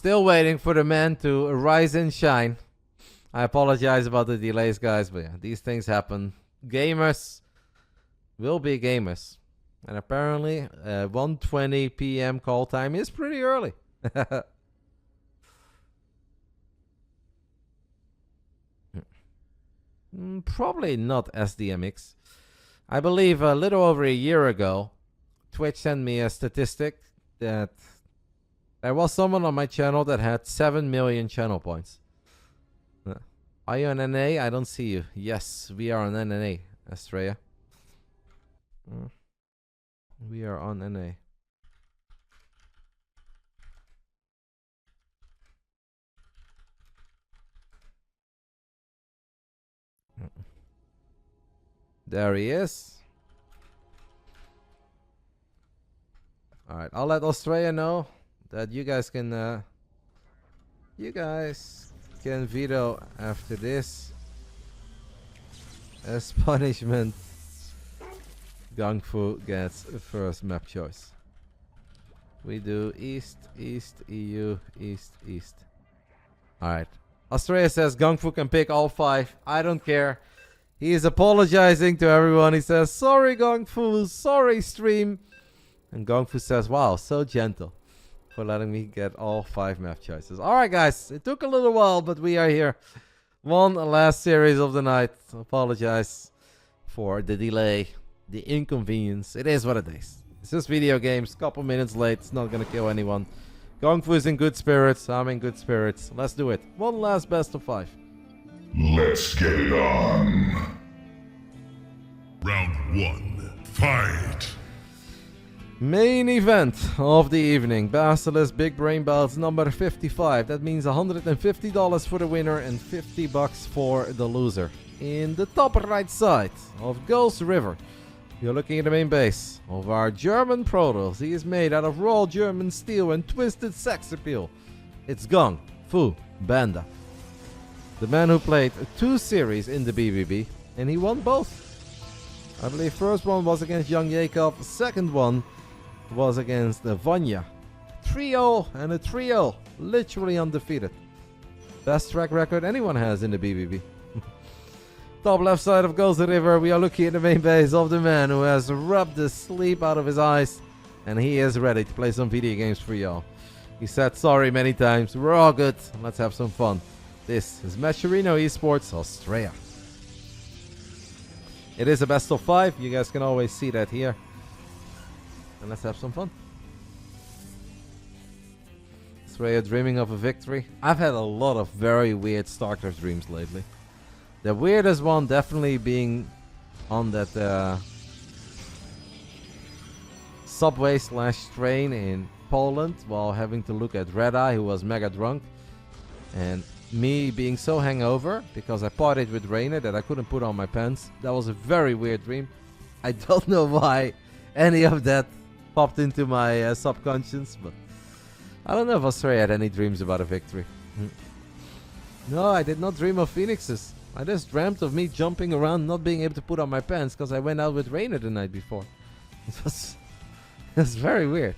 Still waiting for the man to rise and shine. I apologize about the delays, guys, but yeah, these things happen. Gamers will be gamers. And apparently, 1:20 p.m. call time is pretty early. Probably not SDMX. I believe a little over a year ago, Twitch sent me a statistic that there was someone on my channel that had 7 million channel points. Are you on NA? I don't see you. Yes, we are on NA, Astrea. We are on NA. There he is. Alright, I'll let Australia know that you guys can veto after this. As punishment, GunGFu gets first map choice. We do East, East, EU, East, East. Alright. Astrea says GunGFu can pick all 5. I don't care. He is apologizing to everyone. He says, sorry GunGFu, sorry stream. And GunGFu says, wow, so gentle for letting me get all 5 map choices. Alright guys, it took a little while, but we are here. One last series of the night. Apologize for the delay, the inconvenience. It is what it is. It's just video games, couple minutes late. It's not gonna kill anyone. GunGFu is in good spirits. I'm in good spirits. Let's do it. One last best of 5. Let's get it on. Round 1. Fight! Main event of the evening. BASILISK Big Brain Bouts number 55. That means $150 for the winner and $50 for the loser. In the top right side of Gulls River, you're looking at the main base of our German Protoss. He is made out of raw German steel and twisted sex appeal. It's GunGFuBanDa. The man who played 2 series in the BBB, and he won both. I believe first one was against Young Jacob, second one was against Vanya. 3-0 and a 3-0, literally undefeated. Best track record anyone has in the BBB. Top left side of Gulls River, we are looking at the main base of the man who has rubbed the sleep out of his eyes, and he is ready to play some video games for y'all. He said sorry many times. We're all good. Let's have some fun. This is Macherino Esports Astrea. It is a best of 5. You guys can always see that here. And let's have some fun. Astrea dreaming of a victory. I've had a lot of very weird Starcraft dreams lately. The weirdest one definitely being on that subway / train in Poland while having to look at RotterdaM, who was mega drunk. And me being so hangover because I partied with Rainer that I couldn't put on my pants. That was a very weird dream. I don't know why any of that popped into my subconscious, but I don't know if Astrea had any dreams about a victory. No, I did not dream of phoenixes. I just dreamt of me jumping around, not being able to put on my pants because I went out with Rainer the night before. It was very weird.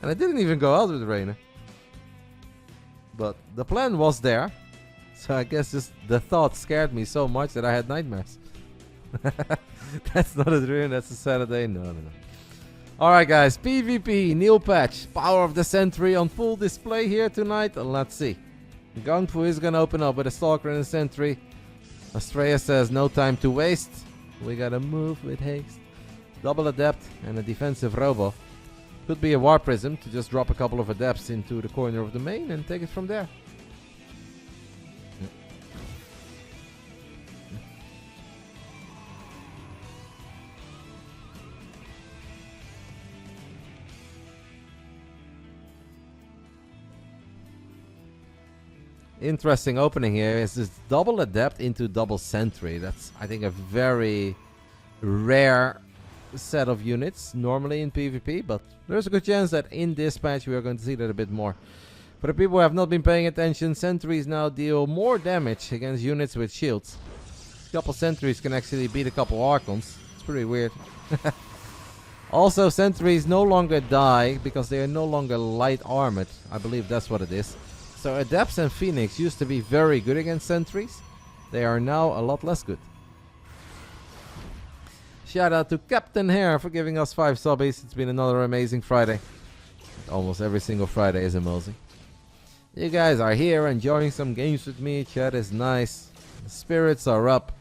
And I didn't even go out with Rainer. But the plan was there. So I guess just the thought scared me so much that I had nightmares. That's not a dream, that's a Saturday. No. Alright guys, PvP, Neil Patch, Power of the Sentry on full display here tonight. Let's see. GunGFu is gonna open up with a Stalker and a Sentry. Astrea says no time to waste. We gotta move with haste. Double Adept and a defensive Robo. Could be a War Prism to just drop a couple of Adepts into the corner of the main and take it from there. Interesting opening here is this double Adept into double Sentry. That's, I think, a very rare set of units normally in PvP, but there's a good chance that in this patch we are going to see that a bit more. For the people who have not been paying attention, Sentries now deal more damage against units with shields. A couple Sentries can actually beat a couple Archons. It's pretty weird. Also, sentries no longer die because they are no longer light armored. I believe that's what it is. So Adepts and Phoenix used to be very good against sentries. They are now a lot less good. Shout out to Captain Hare for giving us 5 subbies. It's been another amazing Friday. Almost every single Friday is amazing. You guys are here enjoying some games with me. Chat is nice. The spirits are up.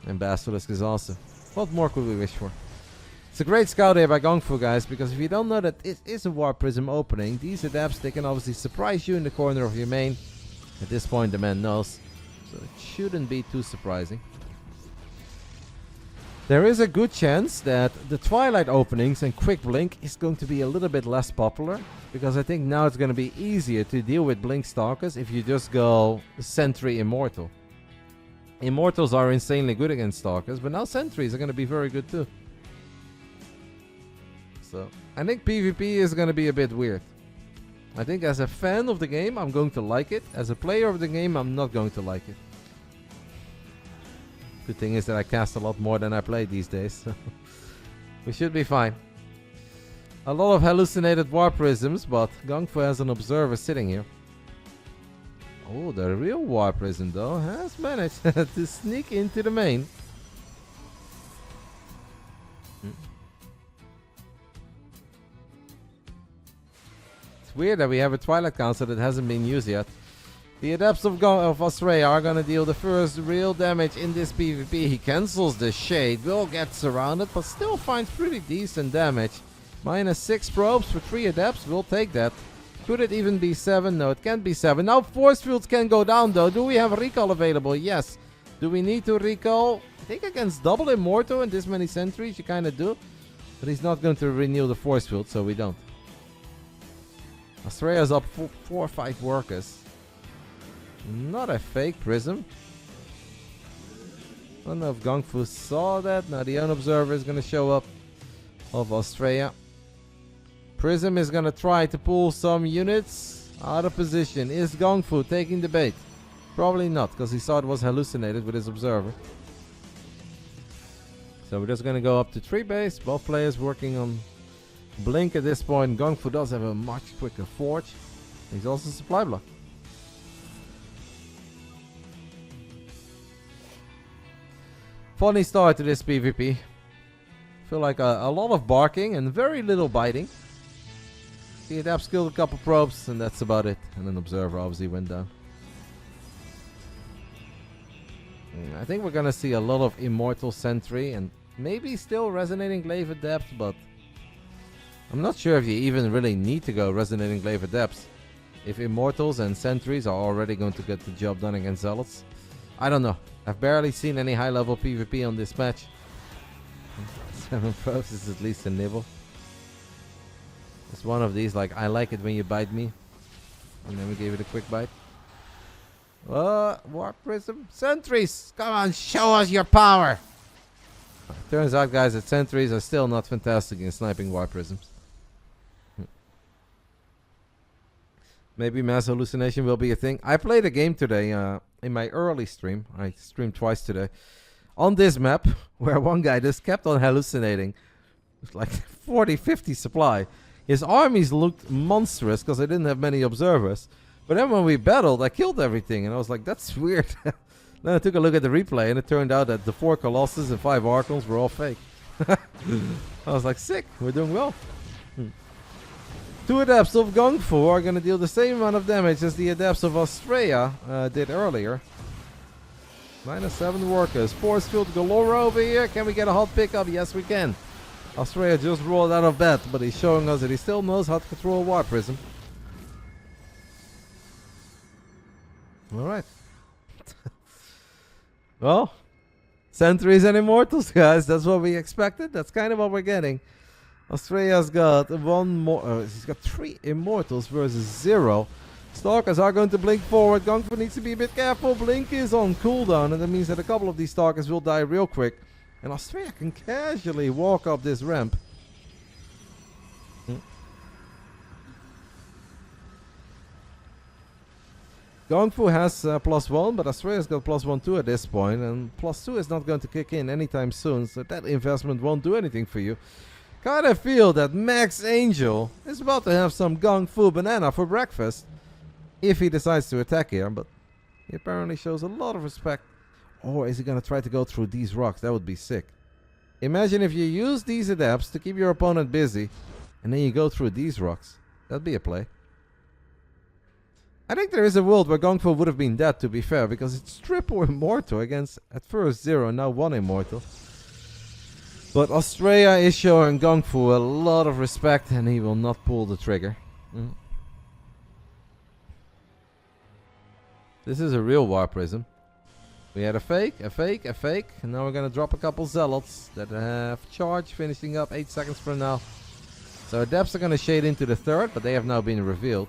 And Basilisk is awesome. What more could we wish for? It's a great scout here by GunGFu, guys, because if you don't know that it is a Warp Prism opening, these adepts, they can obviously surprise you in the corner of your main. At this point, the man knows. So it shouldn't be too surprising. There is a good chance that the Twilight openings and Quick Blink is going to be a little bit less popular, because I think now it's going to be easier to deal with Blink Stalkers if you just go Sentry Immortal. Immortals are insanely good against Stalkers, but now Sentries are going to be very good too. So, I think PvP is going to be a bit weird. I think as a fan of the game, I'm going to like it. As a player of the game, I'm not going to like it. Good thing is that I cast a lot more than I play these days. So we should be fine. A lot of hallucinated Warp Prisms, but GunGFu has an observer sitting here. Oh, the real Warp Prism though has managed to sneak into the main. It's weird that we have a Twilight Council that hasn't been used yet. The Adepts of Astrea are gonna deal the first real damage in this PvP. He cancels the Shade, will get surrounded, but still finds pretty decent damage. -6 probes for 3 Adepts, we'll take that. Could it even be 7? No, it can't be 7. Now Force Fields can go down though. Do we have recall available? Yes. Do we need to recall? I think against double Immortal and this many sentries you kinda do. But he's not going to renew the Force Field, so we don't. Astrea's up 4 or 5 workers. Not a fake prism. I don't know if GunGFu saw that. Now the Unobserver is going to show up of Astrea. Prism is going to try to pull some units out of position. Is GunGFu taking the bait? Probably not, because he saw it was hallucinated with his Observer. So we're just going to go up to 3 base. Both players working on Blink at this point. GunGFu does have a much quicker Forge. He's also supply block. Funny start to this PvP. Feel like a lot of barking and very little biting. The Adepts killed a couple probes and that's about it. And an Observer obviously went down. I think we're gonna see a lot of Immortal Sentry and maybe still Resonating Glaive Adept, but I'm not sure if you even really need to go Resonating Glaive Adepts. If Immortals and Sentries are already going to get the job done against Zealots. I don't know. I've barely seen any high level PvP on this match. 7 probes is at least a nibble. It's one of these like, I like it when you bite me. And then we gave it a quick bite. Warp Prism. Sentries! Come on, show us your power! Turns out, guys, that Sentries are still not fantastic in sniping Warp Prisms. Maybe mass hallucination will be a thing. I played a game today in my early stream. I streamed twice today. On this map, where one guy just kept on hallucinating. It's like 40, 50 supply. His armies looked monstrous because they didn't have many observers. But then when we battled, I killed everything. And I was like, that's weird. Then I took a look at the replay and it turned out that the 4 Colossus and 5 Archons were all fake. I was like, sick. We're doing well. 2 Adepts of GunGFu are going to deal the same amount of damage as the Adepts of Astrea did earlier. -7 workers. Force field galore over here. Can we get a hot pickup? Yes, we can. Astrea just rolled out of bed, but he's showing us that he still knows how to control Warp Prism. Alright. Well, Sentries and Immortals, guys. That's what we expected. That's kind of what we're getting. Astrea's got 1 more. He's got 3 Immortals versus 0. Stalkers are going to blink forward. GunGFu needs to be a bit careful. Blink is on cooldown, and that means that a couple of these Stalkers will die real quick. And Astrea can casually walk up this ramp. GunGFu has +1, but Astrea's got +1 too at this point, and +2 is not going to kick in anytime soon, so that investment won't do anything for you. Kinda feel that Max Angel is about to have some GunGFuBanDa for breakfast. If he decides to attack here, but he apparently shows a lot of respect. Or is he gonna try to go through these rocks? That would be sick. Imagine if you use these adapts to keep your opponent busy, and then you go through these rocks. That'd be a play. I think there is a world where GunGfu would have been dead, to be fair, because it's triple immortal against, at first 0, now 1 immortal. But Astrea is showing GunGfu a lot of respect, and he will not pull the trigger. This is a real War Prism. We had a fake, a fake, a fake, and now we're gonna drop a couple Zealots that have charge, finishing up 8 seconds from now. So Adepts are gonna shade into the third, but they have now been revealed.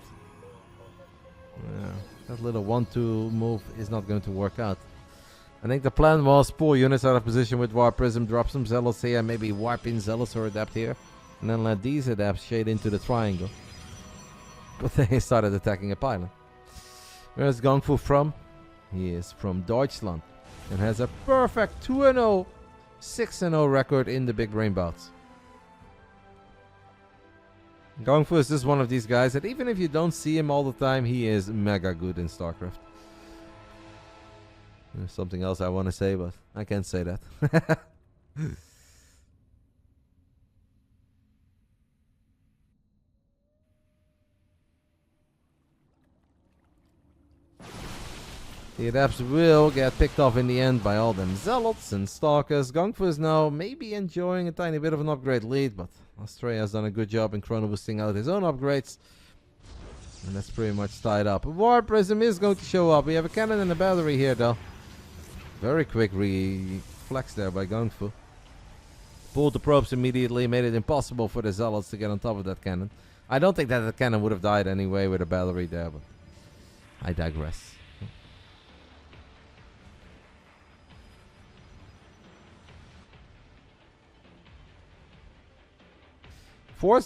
Yeah, that little 1-2 move is not going to work out. I think the plan was pull units out of position with War Prism, drop some Zealots here, maybe warp in Zealots or Adept here, and then let these Adepts shade into the triangle. But they started attacking a pylon. Where's GunGfu from? He is from Deutschland and has a perfect 2-0, 6-0 record in the Big Brain Bouts. GunGfu is just one of these guys that even if you don't see him all the time, he is mega good in Starcraft. There's something else I want to say, but I can't say that. The Adepts will get picked off in the end by all them Zealots and Stalkers. GunGfu is now maybe enjoying a tiny bit of an upgrade lead, but Astrea has done a good job in chrono boosting out his own upgrades. And that's pretty much tied up. A War Prism is going to show up. We have a cannon and a battery here though. Very quick reflex there by GunGfu. Pulled the probes immediately, made it impossible for the Zealots to get on top of that cannon. I don't think that the cannon would have died anyway with a battery there, but I digress.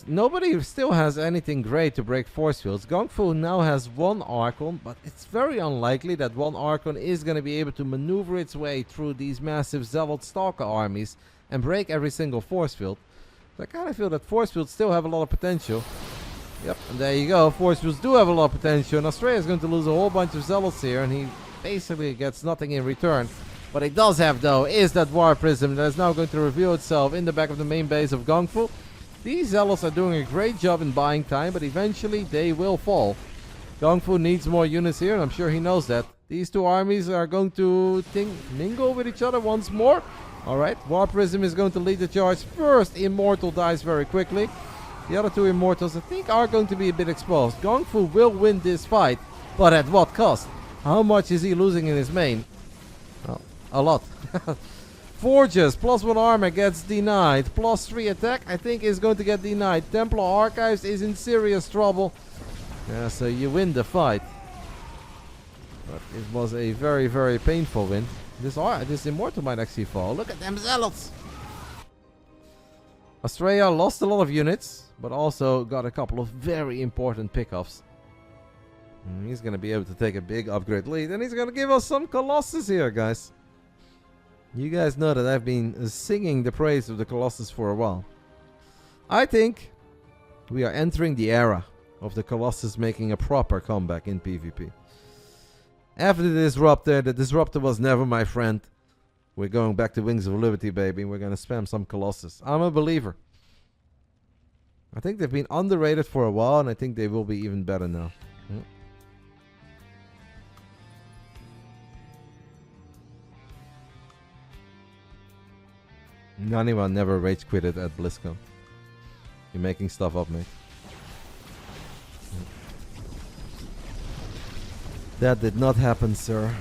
Nobody still has anything great to break force fields. GunGfu now has 1 Archon, but it's very unlikely that 1 Archon is going to be able to maneuver its way through these massive Zealot Stalker armies and break every single force field. So I kind of feel that force fields still have a lot of potential. Yep, and there you go. Force fields do have a lot of potential, and Astrea is going to lose a whole bunch of Zealots here, and he basically gets nothing in return. What he does have, though, is that War Prism that is now going to reveal itself in the back of the main base of GunGfu. These Zealots are doing a great job in buying time, but eventually they will fall. GunGfu needs more units here, and I'm sure he knows that. These two armies are going to mingle with each other once more. Alright, War Prism is going to lead the charge. First Immortal dies very quickly. The other two Immortals, I think, are going to be a bit exposed. GunGfu will win this fight, but at what cost? How much is he losing in his main? Well, a lot. Forges, +1 armor gets denied. +3 attack, I think, is going to get denied. Templar Archives is in serious trouble. Yeah, so you win the fight. But it was a very, very painful win. This Immortal might actually fall. Look at them Zealots! Astrea lost a lot of units, but also got a couple of very important pickups. He's going to be able to take a big upgrade lead, and he's going to give us some Colossus here, guys. You guys know that I've been singing the praise of the Colossus for a while. I think we are entering the era of the Colossus making a proper comeback in PvP. After the Disruptor was never my friend. We're going back to Wings of Liberty, baby. We're going to spam some Colossus. I'm a believer. I think they've been underrated for a while, and I think they will be even better now. Naniwa never rage quitted at BlizzCon. You're making stuff up, mate. That did not happen, sir.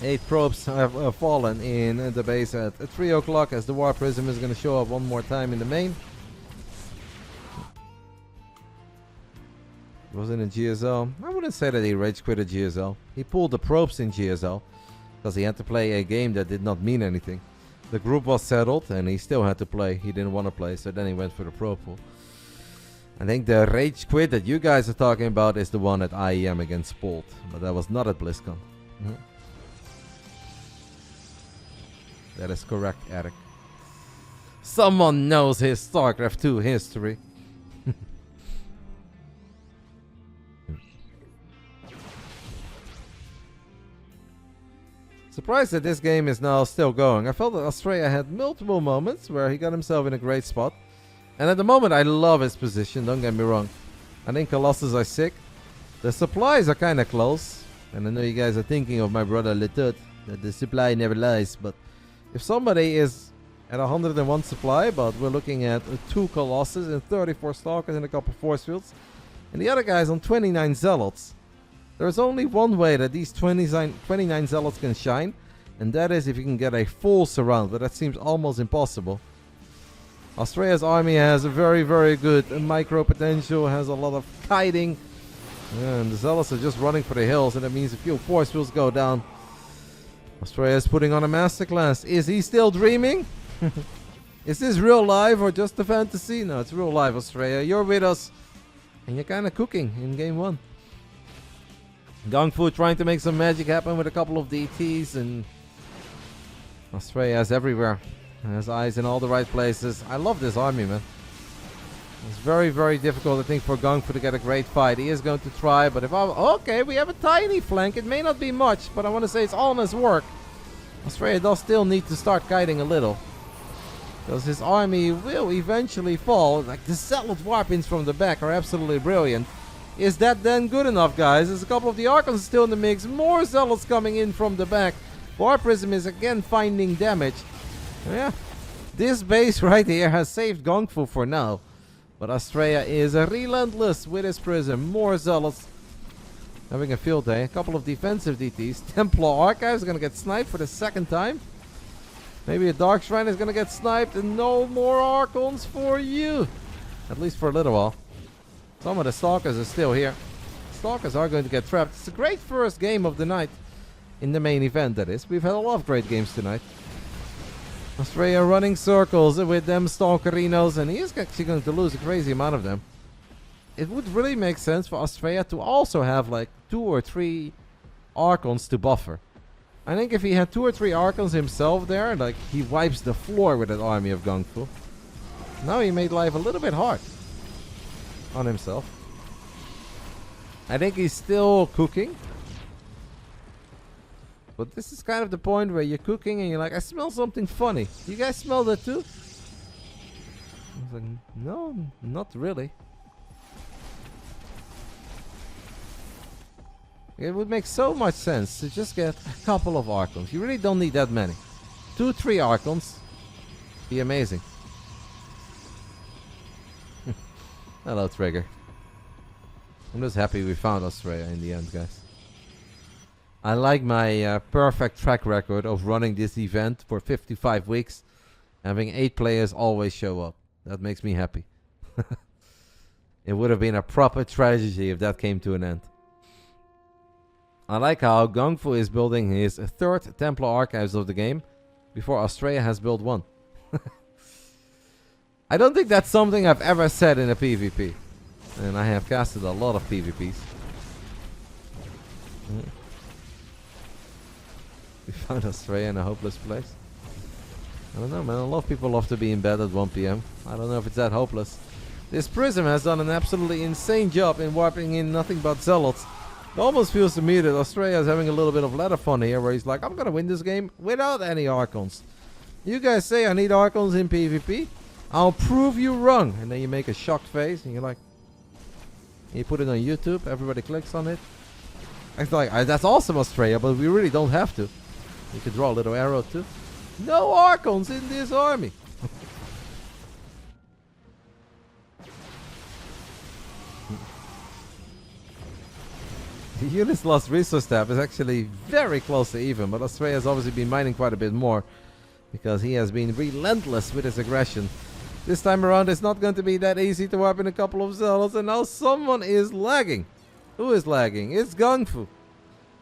8 probes have fallen in the base at 3 o'clock as the War Prism is going to show up one more time in the main. Was in a GSL. I wouldn't say that he rage quit a GSL. He pulled the probes in GSL. Because he had to play a game that did not mean anything. The group was settled and he still had to play. He didn't want to play, so then he went for the pro pool. I think the rage quit that you guys are talking about is the one at IEM against Spolt. But that was not at BlizzCon. That is correct, Eric. Someone knows his StarCraft 2 history. Surprised that this game is now still going. I felt that Astrea had multiple moments where he got himself in a great spot. And at the moment I love his position, don't get me wrong. I think Colossus are sick. The supplies are kind of close. And I know you guys are thinking of my brother Letut, that the supply never lies. But if somebody is at 101 supply, but we're looking at 2 Colossus and 34 Stalkers and a couple Force Fields. And the other guy's on 29 Zealots. There's only one way that these 29 Zealots can shine. And that is if you can get a full surround. But that seems almost impossible. Astrea's army has a very, very good micro potential. Has a lot of kiting. And the Zealots are just running for the hills. And that means a few Force Fields go down. Astrea is putting on a masterclass. Is he still dreaming? Is this real life or just a fantasy? No, it's real life, Astrea. You're with us. And you're kind of cooking in game 1. GunGfu trying to make some magic happen with a couple of DTs. And Astrea is everywhere. Has eyes in all the right places. I love this army, man. It's very, very difficult, I think, for GunGfu to get a great fight. He is going to try, but if I... Okay, we have a tiny flank. It may not be much, but I want to say it's honest work. Astrea does still need to start kiting a little. Because his army will eventually fall. Like, the Zealot warpings from the back are absolutely brilliant. Is that then good enough, guys? There's a couple of the Archons still in the mix. More Zealots coming in from the back. War Prism is again finding damage. Yeah, this base right here has saved GunGfu for now. But Astrea is relentless with his Prism. More Zealots having a field day. A couple of defensive DTs. Templar Archives is going to get sniped for the second time. Maybe a Dark Shrine is going to get sniped. And no more Archons for you. At least for a little while. Some of the Stalkers are still here. Stalkers are going to get trapped. It's a great first game of the night. In the main event, that is. We've had a lot of great games tonight. Astrea running circles with them Stalkerinos, and he is actually going to lose a crazy amount of them. It would really make sense for Astrea to also have like 2 or 3 Archons to buffer. I think if he had 2 or 3 Archons himself there, like he wipes the floor with that army of GunGfu. Now he made life a little bit hard on himself. I think he's still cooking. But this is kind of the point where you're cooking and you're like, I smell something funny. Do you guys smell that too? I was like, no, not really. It would make so much sense to just get a couple of Archons. You really don't need that many. 2, 3 Archons. Be amazing. Hello, Trigger. I'm just happy we found Astrea in the end, guys. I like my perfect track record of running this event for 55 weeks. Having 8 players always show up. That makes me happy. It would have been a proper tragedy if that came to an end. I like how GunGfu is building his 3rd Templar Archives of the game before Astrea has built 1. I don't think that's something I've ever said in a PvP. And I have casted a lot of PvPs. We found Astrea in a hopeless place. I don't know, man. A lot of people love to be in bed at 1 PM. I don't know if it's that hopeless. This Prism has done an absolutely insane job in warping in nothing but Zealots. It almost feels to me that Astrea is having a little bit of ladder fun here, where he's like, I'm gonna win this game without any Archons. You guys say I need Archons in PvP? I'll prove you wrong. And then you make a shocked face and you're like, you put it on YouTube, everybody clicks on it. It's like, that's awesome, Astrea, but we really don't have to. You could draw a little arrow too. No Archons in this army. The unit's lost resource tab is actually very close to even, but Astrea has obviously been mining quite a bit more because he has been relentless with his aggression. This time around it's not going to be that easy to wipe in a couple of Zealots, and now someone is lagging. Who is lagging? It's GunGfu.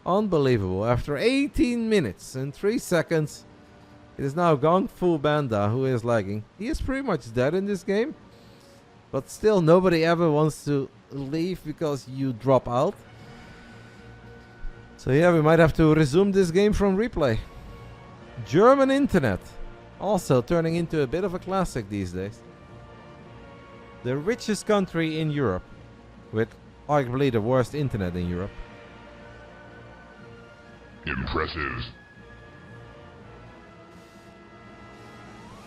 Unbelievable. After 18 minutes and 3 seconds, it is now GunGFuBanDa who is lagging. He is pretty much dead in this game, but still nobody ever wants to leave because you drop out. So yeah, we might have to resume this game from replay. German internet. Also turning into a bit of a classic these days. The richest country in Europe. With arguably the worst internet in Europe. Impressive.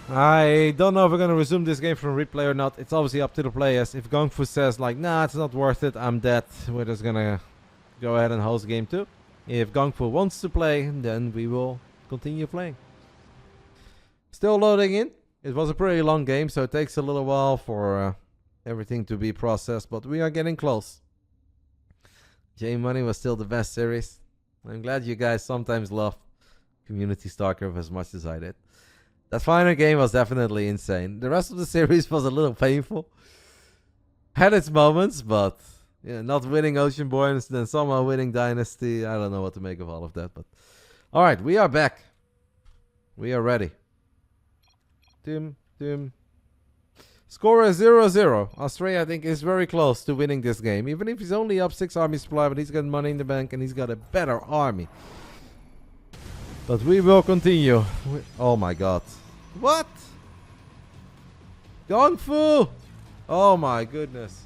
I don't know if we're going to resume this game from replay or not. It's obviously up to the players. If GunGFu says like, nah, it's not worth it, I'm dead, we're just going to go ahead and host game 2. If GunGFu wants to play, then we will continue playing. Still loading in. It was a pretty long game, so it takes a little while for everything to be processed, but we are getting close. J-Money was still the best series. I'm glad you guys sometimes love Community Starcraft as much as I did. That final game was definitely insane. The rest of the series was a little painful. Had its moments, but yeah, not winning Oceanborn, then somehow winning Dynasty. I don't know what to make of all of that. But all right, we are back. We are ready. Tim. Score is 0-0. Astrea, I think, is very close to winning this game. Even if he's only up 6 army supply, but he's got money in the bank and he's got a better army. But we will continue. Oh my god. What? GunGFu! Oh my goodness.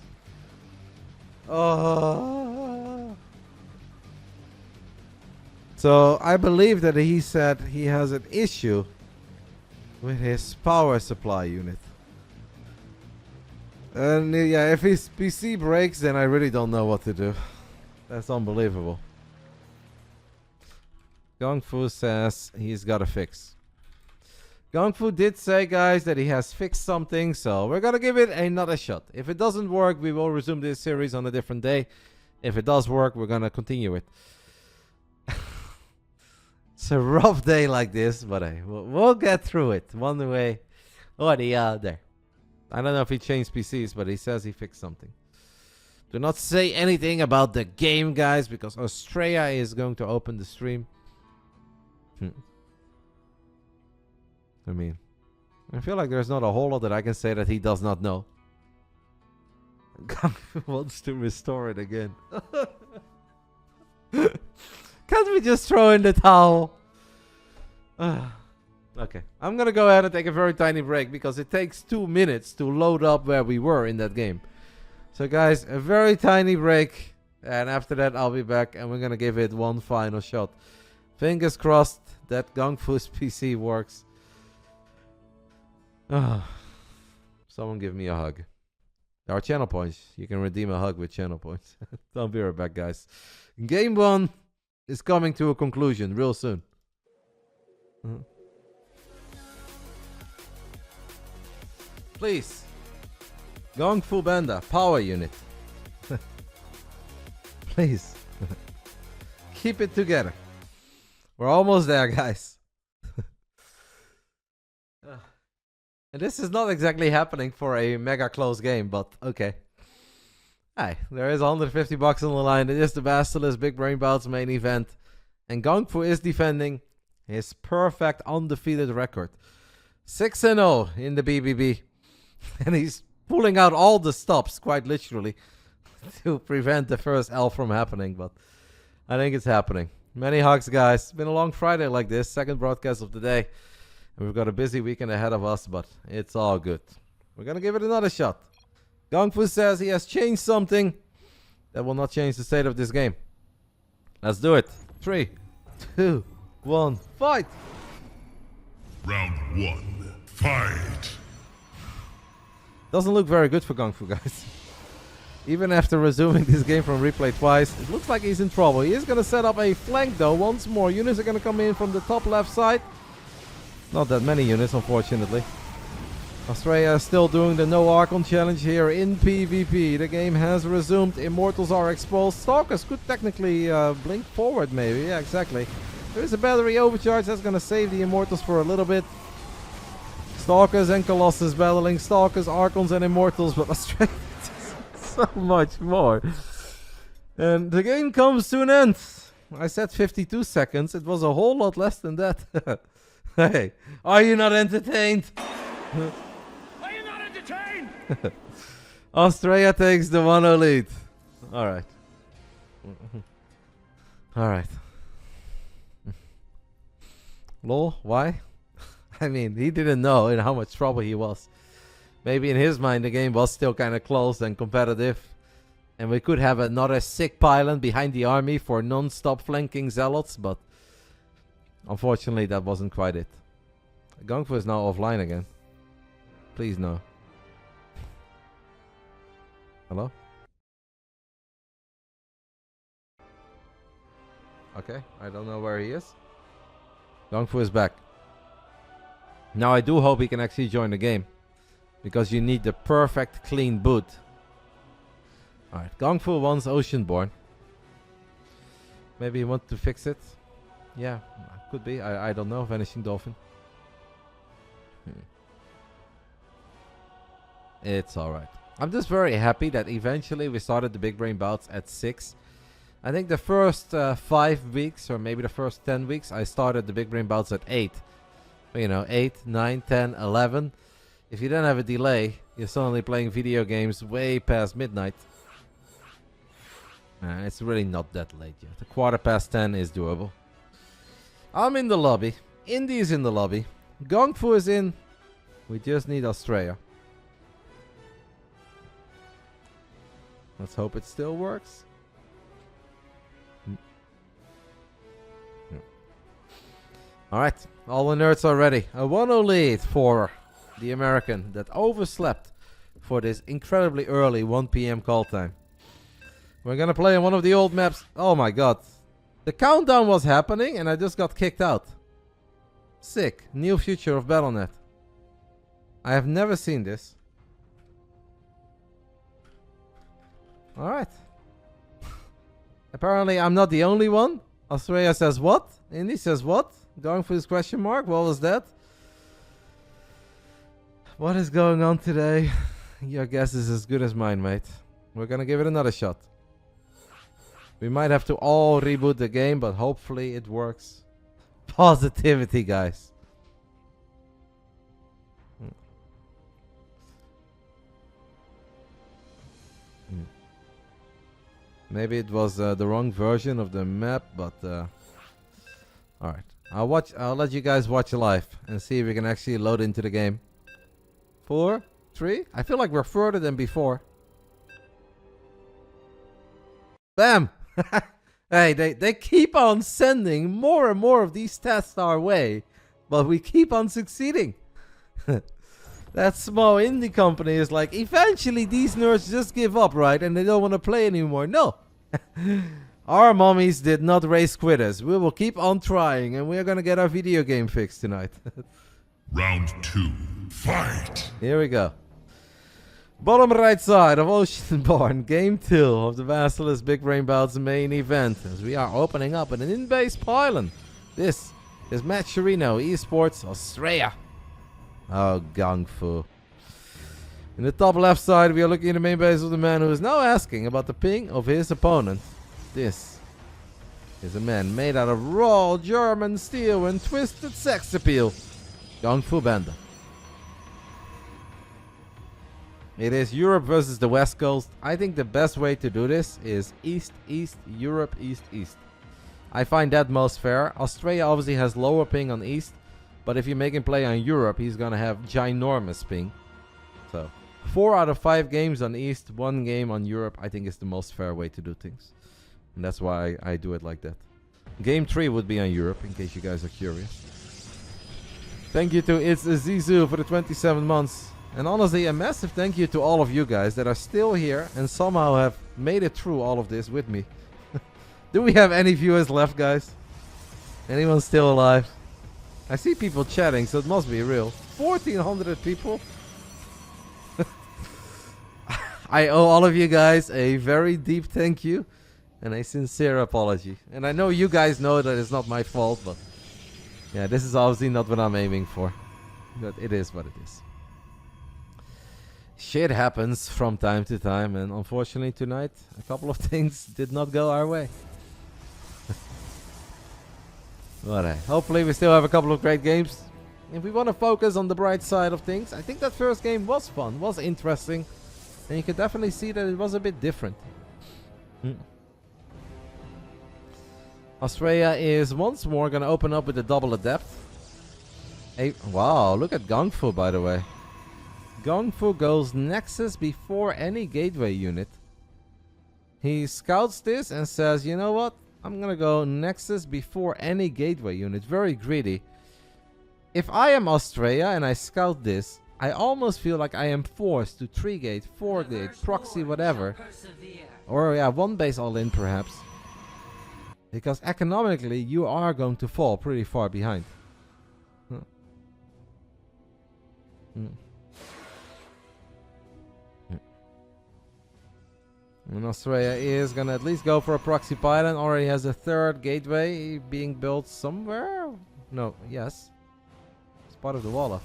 So I believe that he said he has an issue with his power supply unit. And yeah, if his PC breaks, then I really don't know what to do. That's unbelievable. GunGFu says he's got a fix. GunGFu did say, guys, that he has fixed something, so we're gonna give it another shot. If it doesn't work, we will resume this series on a different day. If it does work, we're gonna continue it. It's a rough day like this, but hey, we'll get through it one way or the other. I don't know if he changed PCs, but he says he fixed something. Do not say anything about the game, guys, because Astrea is going to open the stream. I mean, I feel like there's not a whole lot that I can say that he does not know. GunGFu wants to restore it again. Can't we just throw in the towel? Okay, I'm gonna go ahead and take a very tiny break because it takes 2 minutes to load up where we were in that game. So guys, a very tiny break, and after that I'll be back and we're gonna give it one final shot. Fingers crossed that GunGFu's PC works. Someone give me a hug. There are channel points. You can redeem a hug with channel points. I'll be right back, guys. Game 1 is coming to a conclusion real soon. Please. GunGFuBanDa, power unit. Please. Keep it together. We're almost there, guys. And this is not exactly happening for a mega close game, but okay. Hey, there is 150 bucks on the line. It is the BASILISK Big Brain Bouts main event. And GunGFu is defending his perfect undefeated record. 6-0 in the BBB. And he's pulling out all the stops, quite literally, to prevent the first L from happening. But I think it's happening. Many hugs, guys. It's been a long Friday like this. Second broadcast of the day. And we've got a busy weekend ahead of us, but it's all good. We're going to give it another shot. GunGFu says he has changed something that will not change the state of this game. Let's do it. 3, 2, 1, fight! Round 1, fight! Doesn't look very good for GunGFu, guys. Even after resuming this game from replay twice, it looks like he's in trouble. He is going to set up a flank, though. Once more, units are going to come in from the top left side. Not that many units, unfortunately. Astrea is still doing the no Archon challenge here in PvP. The game has resumed. Immortals are exposed. Stalkers could technically blink forward, maybe. Yeah, exactly. There is a battery overcharge that's going to save the Immortals for a little bit. Stalkers and Colossus battling. Stalkers, Archons, and Immortals. But Astrea so much more. And the game comes to an end. I said 52 seconds. It was a whole lot less than that. Hey, are you not entertained? Are you not entertained? Astrea takes the 1-0 lead. Alright. Alright. Lol, why? I mean, he didn't know in how much trouble he was. Maybe in his mind the game was still kind of close and competitive. And we could have another sick pylon behind the army for non-stop flanking zealots, but unfortunately that wasn't quite it. GunGfu is now offline again. Please no. Hello? Okay, I don't know where he is. GunGfu is back. Now I do hope he can actually join the game, because you need the perfect clean boot. Alright, GunGfu wants Oceanborn. Maybe he wants to fix it. Yeah, could be. I don't know. Vanishing Dolphin. It's alright. I'm just very happy that eventually we started the Big Brain Bouts at 6. I think the first 5 weeks, or maybe the first 10 weeks, I started the Big Brain Bouts at 8. You know, 8, 9, 10, 11. If you don't have a delay, you're suddenly playing video games way past midnight. It's really not that late yet. A 10:15 is doable. I'm in the lobby. Indy is in the lobby. GunGfu is in. We just need Astrea. Let's hope it still works. Alright, all the nerds are ready. A 1-0 lead for the American that overslept for this incredibly early 1 PM call time. We're gonna play on one of the old maps. Oh my god. The countdown was happening and I just got kicked out. Sick. New future of Battle.net. I have never seen this. Alright. Apparently I'm not the only one. Astrea says what? Indy says what? Going for his question mark? What was that? What is going on today? Your guess is as good as mine, mate. We're gonna give it another shot. We might have to all reboot the game, but hopefully it works. Positivity, guys. Maybe it was the wrong version of the map, but alright. I'll let you guys watch live and see if we can actually load into the game. 4, 3. I feel like we're further than before. Bam! Hey, they keep on sending more and more of these tests our way, but we keep on succeeding. That small indie company is like, eventually these nerds just give up, right? And they don't want to play anymore. No. Our mommies did not raise quitters. We will keep on trying, and we're gonna get our video game fixed tonight. Round 2. Fight! Here we go. Bottom right side of Oceanborn, game 2 of the BASILISK Big Brain Bouts main event, as we are opening up an in-base pylon. This is Matt Chirino, Esports, Astrea. Oh, GunGfu. In the top left side, we are looking at the main base of the man who is now asking about the ping of his opponent. This is a man made out of raw German steel and twisted sex appeal. GunGFuBanDa. It is Europe versus the West Coast. I think the best way to do this is East, East, Europe, East, East. I find that most fair. Australia obviously has lower ping on East, but if you make him play on Europe, he's gonna have ginormous ping. So 4 out of 5 games on East, 1 game on Europe, I think is the most fair way to do things. And that's why I do it like that. Game 3 would be on Europe, in case you guys are curious. Thank you to It's a Zizou for the 27 months. And honestly, a massive thank you to all of you guys that are still here and somehow have made it through all of this with me. Do we have any viewers left, guys? Anyone still alive? I see people chatting, so it must be real. 1,400 people? I owe all of you guys a very deep thank you and a sincere apology. And I know you guys know that it's not my fault, but yeah, this is obviously not what I'm aiming for. But it is what it is. Shit happens from time to time, and unfortunately tonight a couple of things did not go our way. But hopefully we still have a couple of great games. If we want to focus on the bright side of things, I think that first game was fun, was interesting, and you could definitely see that it was a bit different. Astrea is once more going to open up with a double adept. Wow, look at GunGFu, by the way. GunGFu goes Nexus before any gateway unit. He scouts this and says, you know what? I'm gonna go Nexus before any gateway unit. Very greedy. If I am Astrea and I scout this, I almost feel like I am forced to 3-gate, 4-gate, proxy, whatever. Or yeah, 1 base all in perhaps. Because economically, you are going to fall pretty far behind. And Astrea is gonna at least go for a proxy pylon. Already has a 3rd gateway being built somewhere. No, yes. It's part of the wall.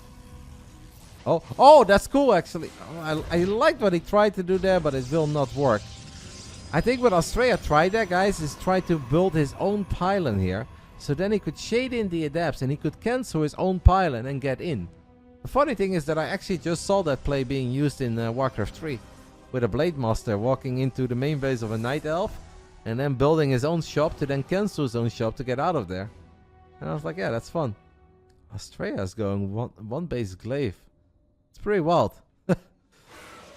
Oh, that's cool actually. I liked what he tried to do there, but it will not work. I think what Astrea tried there, guys, is try to build his own pylon here. So then he could shade in the adepts and he could cancel his own pylon and get in. The funny thing is that I actually just saw that play being used in Warcraft 3. With a Blade Master walking into the main base of a Night Elf. And then building his own shop to then cancel his own shop to get out of there. And I was like, yeah, that's fun. Astrea's going one base glaive. It's pretty wild.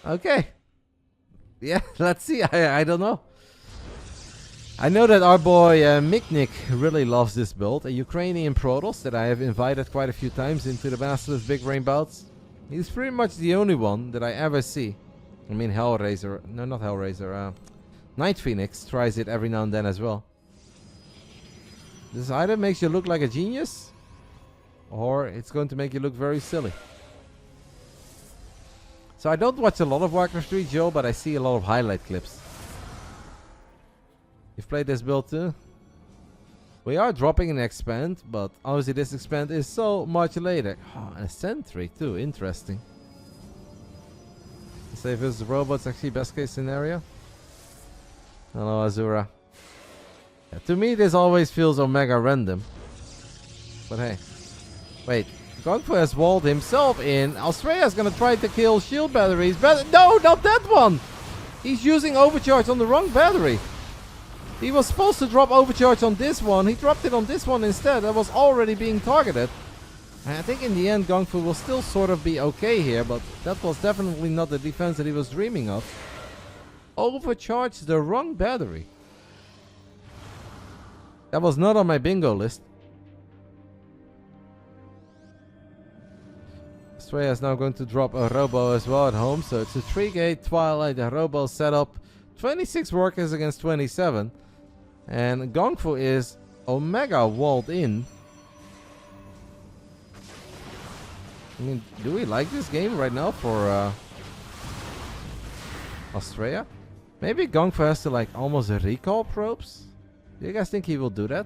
Okay. Yeah, let's see. I don't know. I know that our boy Miknik really loves this build. A Ukrainian Protoss that I have invited quite a few times into the BASILISK Big Brain Bouts. He's pretty much the only one that I ever see. I mean Hellraiser. No, not Hellraiser. Night Phoenix tries it every now and then as well. This either makes you look like a genius, or it's going to make you look very silly. So I don't watch a lot of Warcraft 3, Joe, but I see a lot of highlight clips. You've played this build too? We are dropping an expand, but obviously this expand is so much later. Oh, and a sentry too, interesting. Say if it's robots actually best case scenario. Hello Azura. Yeah, to me this always feels omega random. But hey. Wait. GunGFu has walled himself in. Astrea's gonna try to kill shield batteries. No, not that one! He's using overcharge on the wrong battery. He was supposed to drop overcharge on this one. He dropped it on this one instead. That was already being targeted. And I think in the end GunGFu will still sort of be okay here, but that was definitely not the defense that he was dreaming of. Overcharged the wrong battery. That was not on my bingo list. Astrea is now going to drop a robo as well at home, so it's a 3-gate Twilight robo setup. 26 workers against 27. And GunGFu is omega walled in. I mean, do we like this game right now for Astrea? Maybe GunGFu has to like almost recall probes? Do you guys think he will do that?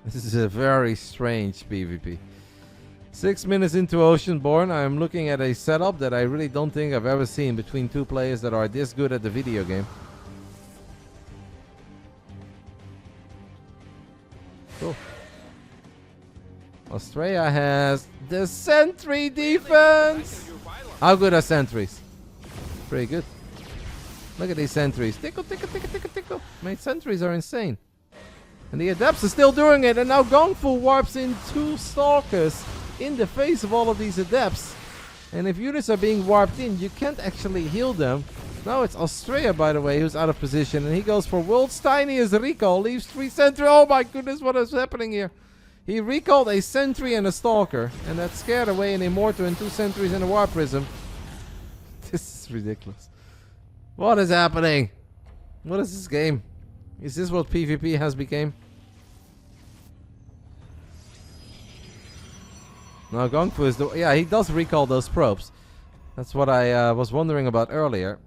This is a very strange PvP. 6 minutes into Oceanborn, I am looking at a setup that I really don't think I've ever seen between two players that are this good at the video game. Cool. Astrea has the sentry defense. How good are sentries? Pretty good. Look at these sentries. Tickle, tickle, tickle, tickle, tickle. My sentries are insane. And the adepts are still doing it. And now GunGFu warps in 2 stalkers in the face of all of these adepts. And if units are being warped in, you can't actually heal them. Now it's Astrea, by the way, who's out of position. And he goes for world's tiniest recall. Leaves 3 sentry. Oh my goodness, what is happening here? He recalled a sentry and a stalker. And that scared away an immortal and 2 sentries and a war prism. This is ridiculous. What is happening? What is this game? Is this what PvP has become? Now GunGFu is the... Yeah, he does recall those probes. That's what I was wondering about earlier.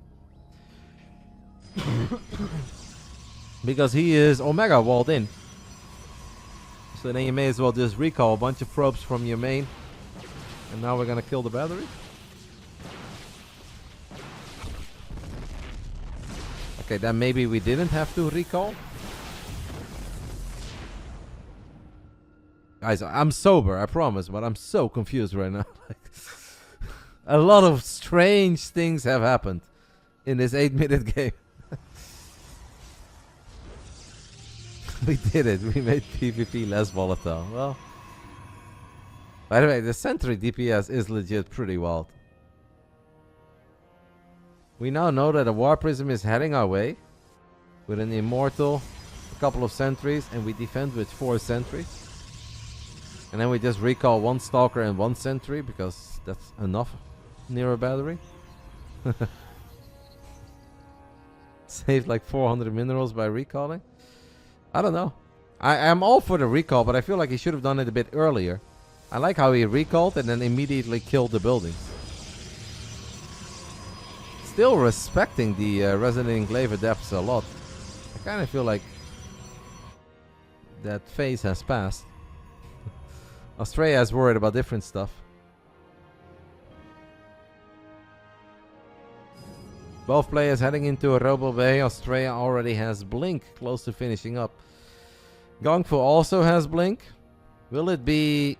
Because he is Omega walled in. So then you may as well just recall a bunch of probes from your main. And now we're gonna kill the battery. Okay, then maybe we didn't have to recall. Guys, I'm sober, I promise, but I'm so confused right now. A lot of strange things have happened in this 8-minute game. We did it. We made PvP less volatile. Well, by the way, the sentry DPS is legit pretty wild. We now know that a War Prism is heading our way with an Immortal, a couple of sentries, and we defend with 4 sentries. And then we just recall 1 Stalker and 1 sentry because that's enough near a battery. Saved like 400 minerals by recalling. I don't know. I am all for the recall, but I feel like he should have done it a bit earlier. I like how he recalled and then immediately killed the buildings. Still respecting the Resident Enclave Adepts a lot. I kind of feel like that phase has passed. Astrea is worried about different stuff. Both players heading into a Robo Bay. Astrea already has Blink, close to finishing up. GunGfu also has Blink. Will it be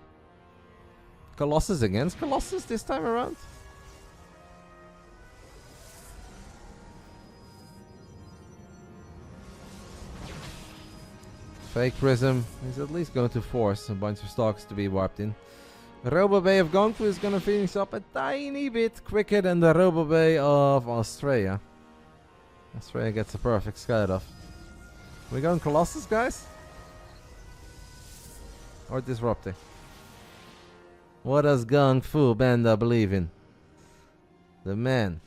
Colossus against Colossus this time around? Fake Prism is at least going to force a bunch of stocks to be warped in. The Robo Bay of GunGfu is going to finish up a tiny bit quicker than the Robo Bay of Astrea. Astrea gets a perfect skydive off. We going Colossus, guys? Or Disruptor? What does GunGFuBanDa believe in? The man,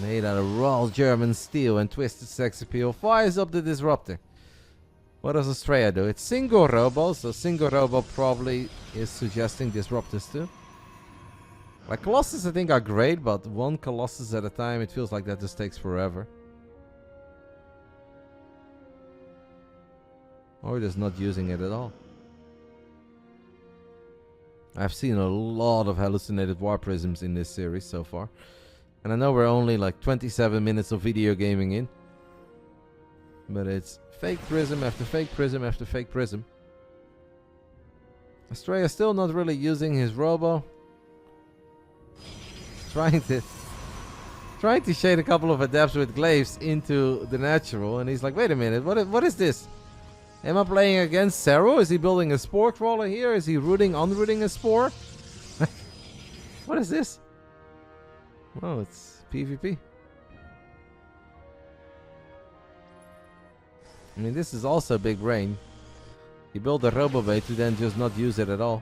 made out of raw German steel and twisted sex appeal, fires up the Disruptor. What does Astrea do? It's single Robo, so single Robo probably is suggesting Disruptors too. Like Colossus I think are great, but 1 Colossus at a time, it feels like that just takes forever. Or just not using it at all. I've seen a lot of hallucinated War Prisms in this series so far. And I know we're only like 27 minutes of video gaming in. But it's fake prism after fake prism after fake prism. Astrea still not really using his Robo. Trying to shade a couple of Adepts with Glaives into the natural. And he's like, wait a minute, what is this? Am I playing against Zero? Is he building a Spore Crawler here? Is he unrooting a Spore? What is this? Oh, it's PvP. I mean, this is also Big Brain. He built a Robo Bay to then just not use it at all.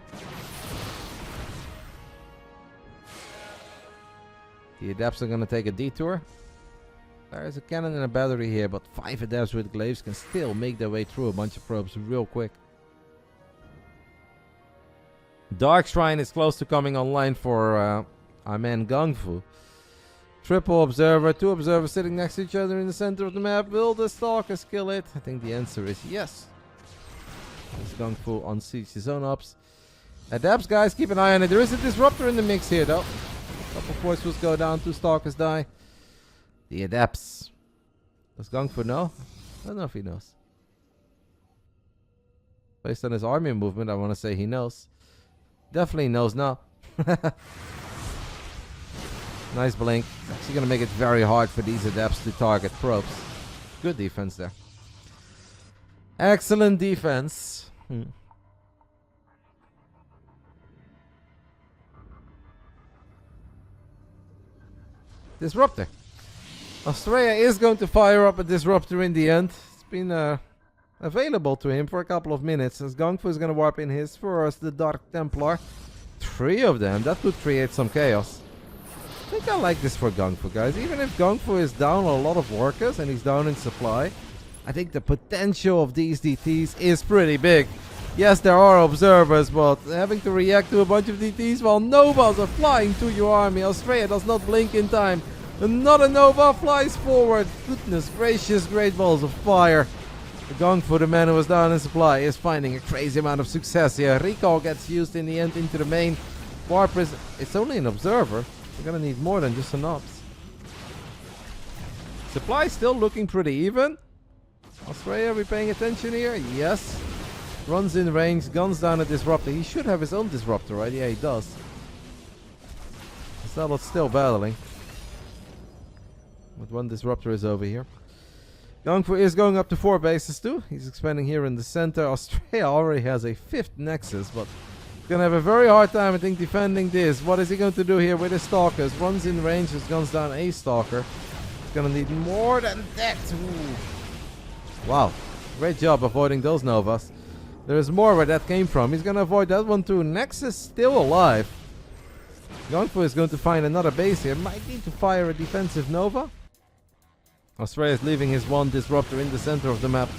The Adepts are going to take a detour. There's a cannon and a battery here, but 5 Adepts with Glaives can still make their way through a bunch of probes real quick. Dark Shrine is close to coming online for our man GunGfu. Triple Observer, 2 Observers sitting next to each other in the center of the map. Will the Stalkers kill it? I think the answer is yes. As GunGfu on siege his own ops. Adepts, guys, keep an eye on it. There is a Disruptor in the mix here, though. Couple forces go down, 2 Stalkers die. The Adepts. Does GunGfu know? I don't know if he knows. Based on his army movement, I want to say he knows. Definitely knows now. Nice blink. It's actually going to make it very hard for these Adepts to target probes. Good defense there. Excellent defense. Disruptor. Astrea is going to fire up a Disruptor in the end. It's been available to him for a couple of minutes. As GunGfu is going to warp in his first, the Dark Templar. 3 of them. That could create some chaos. I think I like this for GunGfu, guys. Even if GunGfu is down a lot of workers and he's down in supply, I think the potential of these DTs is pretty big. Yes, there are observers, but having to react to a bunch of DTs while Novas are flying to your army. Astrea does not blink in time. Another Nova flies forward. Goodness gracious, great balls of fire. The GunGfu, the man who was down in supply, is finding a crazy amount of success here. Recall gets used in the end into the main. Warp is... It's only an observer. We're gonna need more than just an ops. Supply still looking pretty even. Astrea, are we paying attention here? Yes. Runs in range, guns down a Disruptor. He should have his own Disruptor, right? Yeah, he does. Zealot's still battling. But 1 Disruptor is over here. GunGfu is going up to 4 bases too. He's expanding here in the center. Astrea already has a 5th Nexus, but he's going to have a very hard time, I think, defending this. What is he going to do here with his Stalkers? Runs in range, just guns down a Stalker. He's going to need more than that. Ooh. Wow. Great job avoiding those Novas. There is more where that came from. He's going to avoid that one too. Nexus still alive. GunGfu is going to find another base here. Might need to fire a defensive Nova. Astrea is leaving his one disruptor in the center of the map.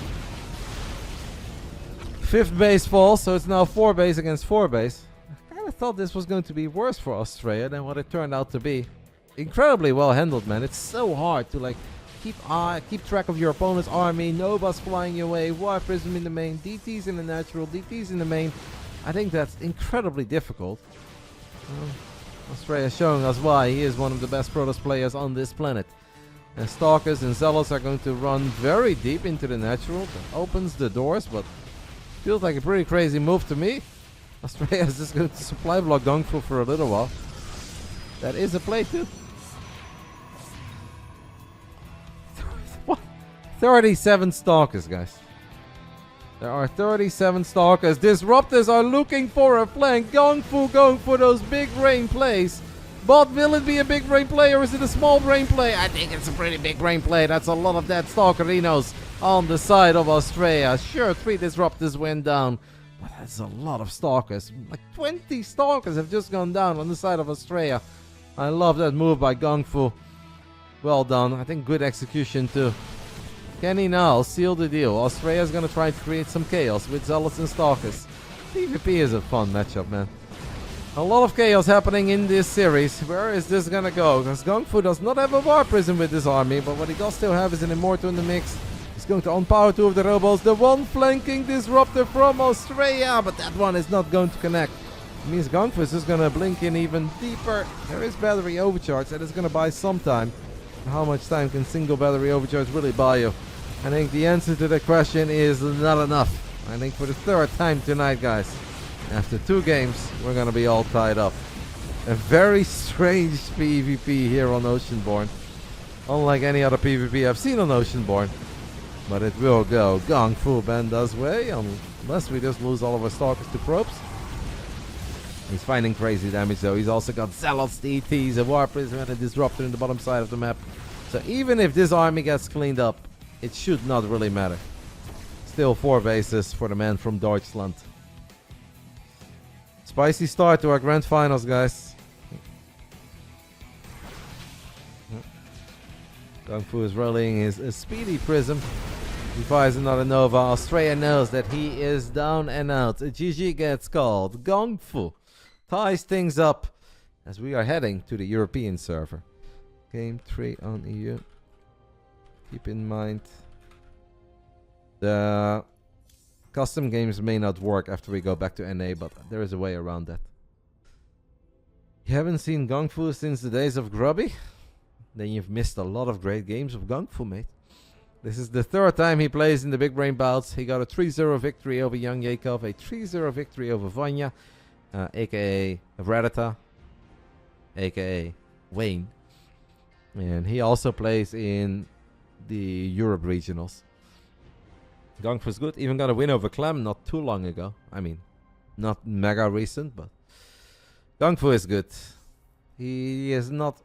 5th base falls, so it's now 4 base against 4 base. I kind of thought this was going to be worse for Astrea than what it turned out to be. Incredibly well handled, man. It's so hard to like keep track of your opponent's army. Novas flying your way, War Prism in the main, DTs in the natural, DTs in the main. I think that's incredibly difficult. Astrea is showing us why he is one of the best Protoss players on this planet. And Stalkers and Zealots are going to run very deep into the natural. That opens the doors, but feels like a pretty crazy move to me. Astrea is just going to supply block GunGfu for a little while. That is a play too. What? 37 Stalkers, guys. There are 37 Stalkers. Disruptors are looking for a flank. GunGfu going for those big brain plays. But will it be a big brain play or is it a small brain play? I think it's a pretty big brain play. That's a lot of dead Stalkerinos on the side of Astrea. Sure, 3 Disruptors went down, but that's a lot of Stalkers. Like 20 Stalkers have just gone down on the side of Astrea. I love that move by GunGfu. Well done. I think good execution too. Can he now seal the deal? Astrea is going to try to create some chaos with Zealots and Stalkers. PvP is a fun matchup, man. A lot of chaos happening in this series. Where is this gonna go? Because GunGfu does not have a War Prism with this army, but what he does still have is an Immortal in the mix. He's going to unpower 2 of the Robos. The one flanking Disruptor from Astrea, but that one is not going to connect. It means GunGfu is just gonna blink in even deeper. There is battery overcharge that is gonna buy some time. How much time can single battery overcharge really buy you? I think the answer to the question is not enough. I think for the 3rd time tonight, guys. After 2 games, we're gonna be all tied up. A very strange PvP here on Oceanborn. Unlike any other PvP I've seen on Oceanborn. But it will go GunGFuBanDa's way, unless we just lose all of our Stalkers to probes. He's finding crazy damage though. He's also got Zealots, DTs, a War Prism and a Disruptor in the bottom side of the map. So even if this army gets cleaned up, it should not really matter. Still 4 bases for the man from Deutschland. Spicy start to our grand finals, guys. GunGfu is rolling his speedy prism. He fires another Nova. Astrea knows that he is down and out. A GG gets called. GunGfu ties things up as we are heading to the European server. Game 3 on EU. Keep in mind the custom games may not work after we go back to NA, but there is a way around that. You haven't seen GunGfu since the days of Grubby? Then you've missed a lot of great games of GunGfu, mate. This is the 3rd time he plays in the Big Brain Bouts. He got a 3-0 victory over Young Yakov, a 3-0 victory over Vanya, aka RotterdaM, aka Wayne. And he also plays in the Europe regionals. GunGfu's good. Even got a win over Clem not too long ago. I mean, not mega recent, but GunGfu is good. He is not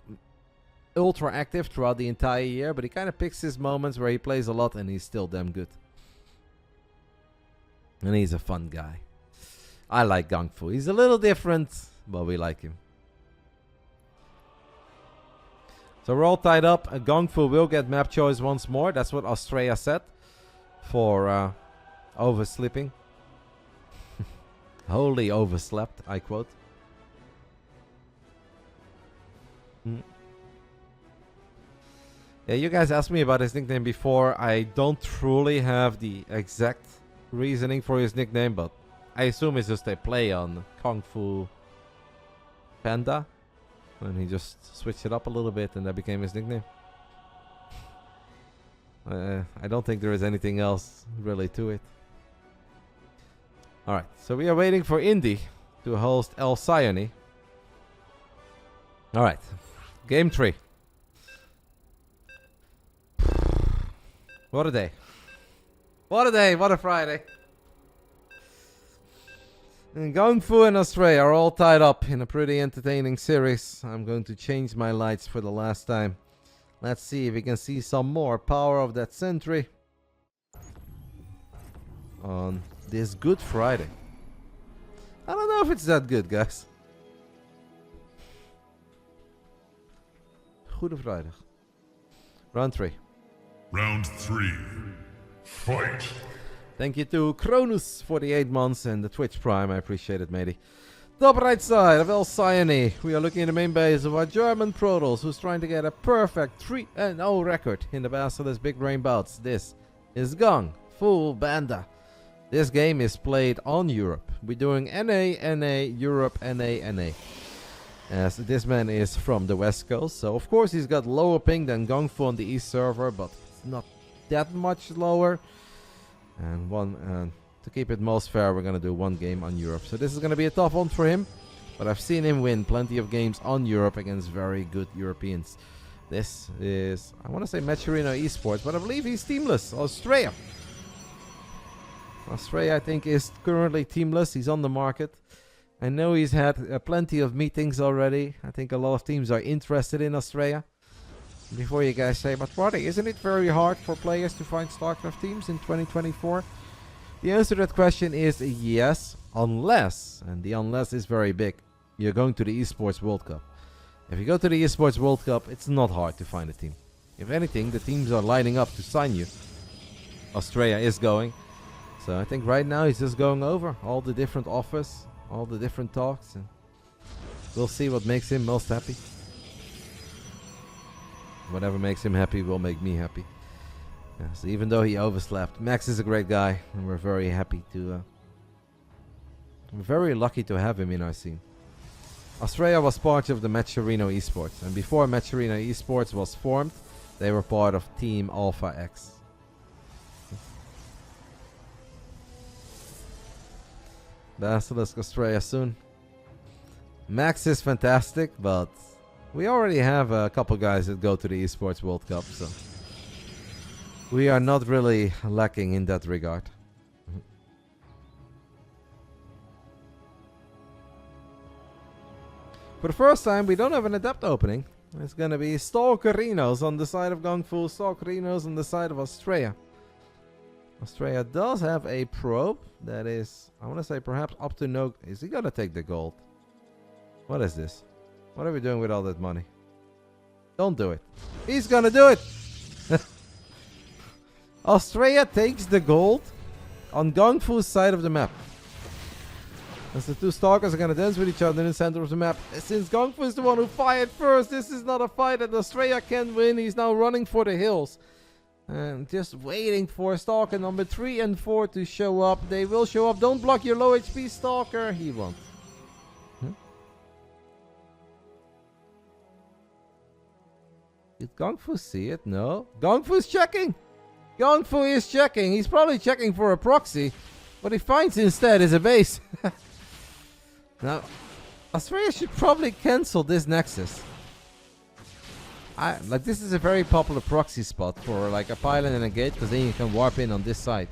ultra active throughout the entire year, but he kind of picks his moments where he plays a lot and he's still damn good. And he's a fun guy. I like GunGfu. He's a little different, but we like him. So we're all tied up. GunGfu will get map choice once more. That's what Astrea said. For oversleeping. Wholly overslept, I quote. Yeah, you guys asked me about his nickname before. I don't truly have the exact reasoning for his nickname, but I assume it's just a play on Kung Fu Panda. And he just switched it up a little bit and that became his nickname. I don't think there is anything else really to it. Alright, so we are waiting for Indy to host El Sayani. Alright, game 3. What a day. What a day. What a Friday. And GunGFu and Astrea are all tied up in a pretty entertaining series. I'm going to change my lights for the last time. Let's see if we can see some more power of that sentry on this Good Friday. I don't know if it's that good, guys. Goede Vrijdag. Round 3. Round 3. Fight. Thank you to Cronus for the 8 months and the Twitch Prime. I appreciate it, matey. Top right side of El Cyane. We are looking at the main base of our German Protoss, who's trying to get a perfect 3-0 record in the BASILISK Big Brain Bouts. This is GunGFuBanDa. This game is played on Europe. We're doing NA, Europe, NA. As this man is from the West Coast, so of course he's got lower ping than GunGFu on the East server, but it's not that much lower. And to keep it most fair, we're gonna do 1 game on Europe. So this is gonna be a tough one for him, but I've seen him win plenty of games on Europe against very good Europeans. This is, I want to say Matcherino Esports, but I believe he's teamless. Astrea. Astrea, I think, is currently teamless. He's on the market. I know he's had plenty of meetings already. I think a lot of teams are interested in Astrea. Before you guys say, but Roddy, isn't it very hard for players to find Starcraft teams in 2024? The answer to that question is yes, unless, and the unless is very big, you're going to the Esports World Cup. If you go to the Esports World Cup, it's not hard to find a team. If anything, the teams are lining up to sign you. Astrea is going. So I think right now he's just going over all the different offers, all the different talks, and we'll see what makes him most happy. Whatever makes him happy will make me happy. Yeah, so even though he overslept, Max is a great guy, and we're very happy to... we're very lucky to have him in our scene. Astrea was part of the Matcherino Esports, and before Matcherino Esports was formed, they were part of Team Alpha X. Basilisk Astrea soon. Max is fantastic, but we already have a couple guys that go to the Esports World Cup, so we are not really lacking in that regard. For the first time, we don't have an adept opening. It's gonna be Stalkerinos on the side of GunGFu, Stalkerinos on the side of Astrea. Astrea does have a probe that is, I want to say, perhaps up to no... Is he gonna take the gold? What is this? What are we doing with all that money? Don't do it. He's gonna do it! Astrea takes the gold on GunGFu's side of the map. As the two stalkers are gonna dance with each other in the center of the map. Since GunGFu is the one who fired first, this is not a fight that Astrea can win. He's now running for the hills. And just waiting for Stalker number 3 and 4 to show up. They will show up. Don't block your low HP Stalker. He won't. Did GunGFu see it? No. GunGFu is checking. GunGFu is checking. He's probably checking for a proxy. What he finds instead is a base. Now, Astrea should probably cancel this Nexus. Like, this is a very popular proxy spot for like a pylon and a gate, because then you can warp in on this side.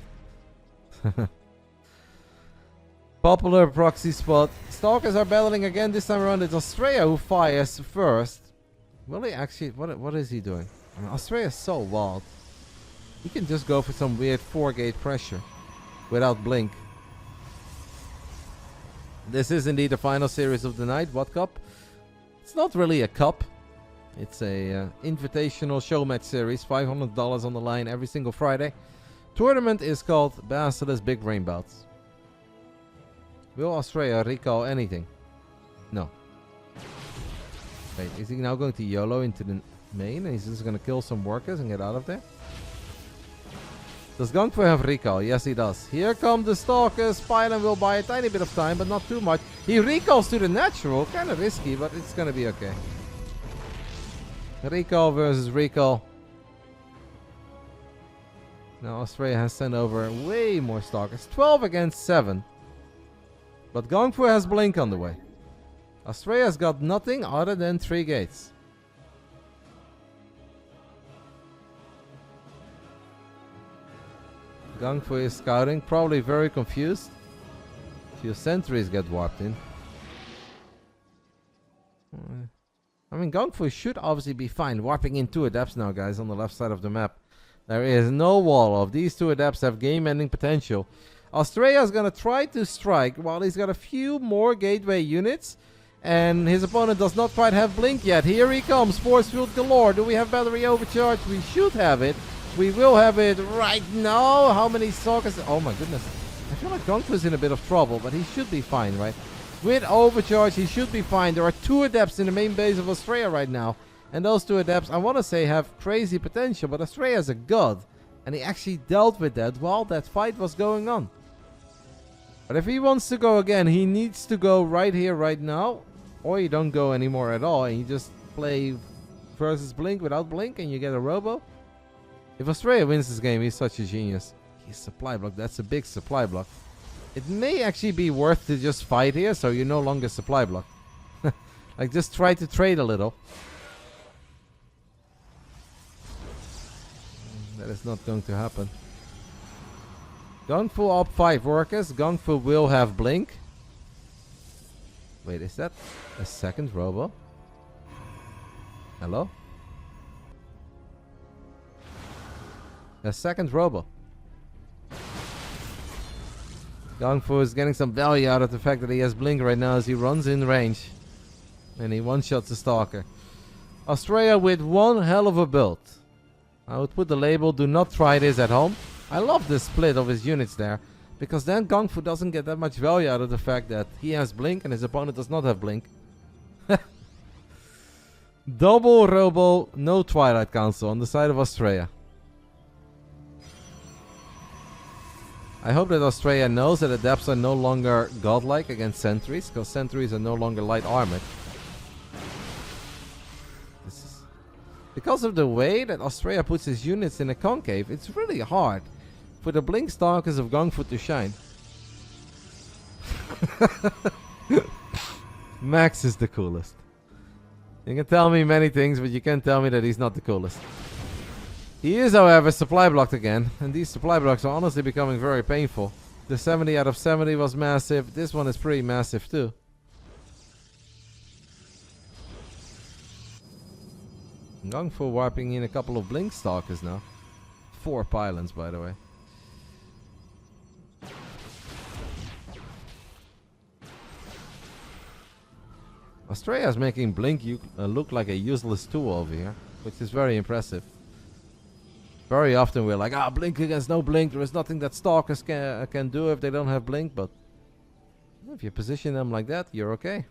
Popular proxy spot. Stalkers are battling again. This time around it's Astrea who fires first. Will he actually... What is he doing? I mean, Astrea is so wild. He can just go for some weird 4-gate pressure without blink. This is indeed the final series of the night. What cup? It's not really a cup. It's a invitational Showmatch series. $500 on the line every single Friday. Tournament is called BASILISK Big Brain Bouts. Will Astrea recall anything? No. Wait, is he now going to YOLO into the main? And he's just going to kill some workers and get out of there? Does GunGFu have recall? Yes, he does. Here come the stalkers. Pylon will buy a tiny bit of time, but not too much. He recalls to the natural. Kind of risky, but it's going to be okay. Recall versus recall. Now Astrea has sent over way more stalkers. 12 against 7. But GunGFu has blink on the way. Astrea's got nothing other than 3 gates. GunGfu is scouting, probably very confused. Few sentries get warped in. I mean, GunGfu should obviously be fine. Warping in 2 adepts now, guys, on the left side of the map. There is no wall off. These 2 adepts have game-ending potential. Astrea is going to try to strike while he's got a few more gateway units. And his opponent does not quite have blink yet. Here he comes. Force field galore. Do we have battery overcharge? We should have it. We will have it right now. How many stalkers? Oh my goodness. I feel like GunGfu is in a bit of trouble, but he should be fine, right? With overcharge, he should be fine. There are 2 adepts in the main base of Astrea right now. And those 2 adepts, I want to say, have crazy potential. But Astrea is a god. And he actually dealt with that while that fight was going on. But if he wants to go again, he needs to go right here, right now. Or you don't go anymore at all. And you just play versus blink without blink. And you get a robo. If Astrea wins this game, he's such a genius. He's supply block. That's a big supply block. It may actually be worth to just fight here, so you no longer supply block. Like, just try to trade a little. That is not going to happen. GunGfu up 5 workers. GunGfu will have blink. Wait, is that a second robo? Hello? A second robo. GunGfu is getting some value out of the fact that he has blink right now as he runs in range. And he one-shots the Stalker. Astrea with one hell of a build. I would put the label, do not try this at home. I love this split of his units there. Because then GunGfu doesn't get that much value out of the fact that he has blink and his opponent does not have blink. Double robo, no Twilight Council on the side of Astrea. I hope that Astrea knows that adepts are no longer godlike against sentries, because sentries are no longer light armored. Because of the way that Astrea puts his units in a concave, it's really hard for the blink stalkers of GunGfu to shine. Max is the coolest. You can tell me many things, but you can't tell me that he's not the coolest. He is, however, supply blocked again, and these supply blocks are honestly becoming very painful. The 70 out of 70 was massive. This one is pretty massive too. GunGfu warping in a couple of blink stalkers now. 4 pylons, by the way. Astrea is making blink look like a useless tool over here, which is very impressive. Very often we're like, blink against no blink. There is nothing that stalkers can do if they don't have blink. But if you position them like that, you're okay.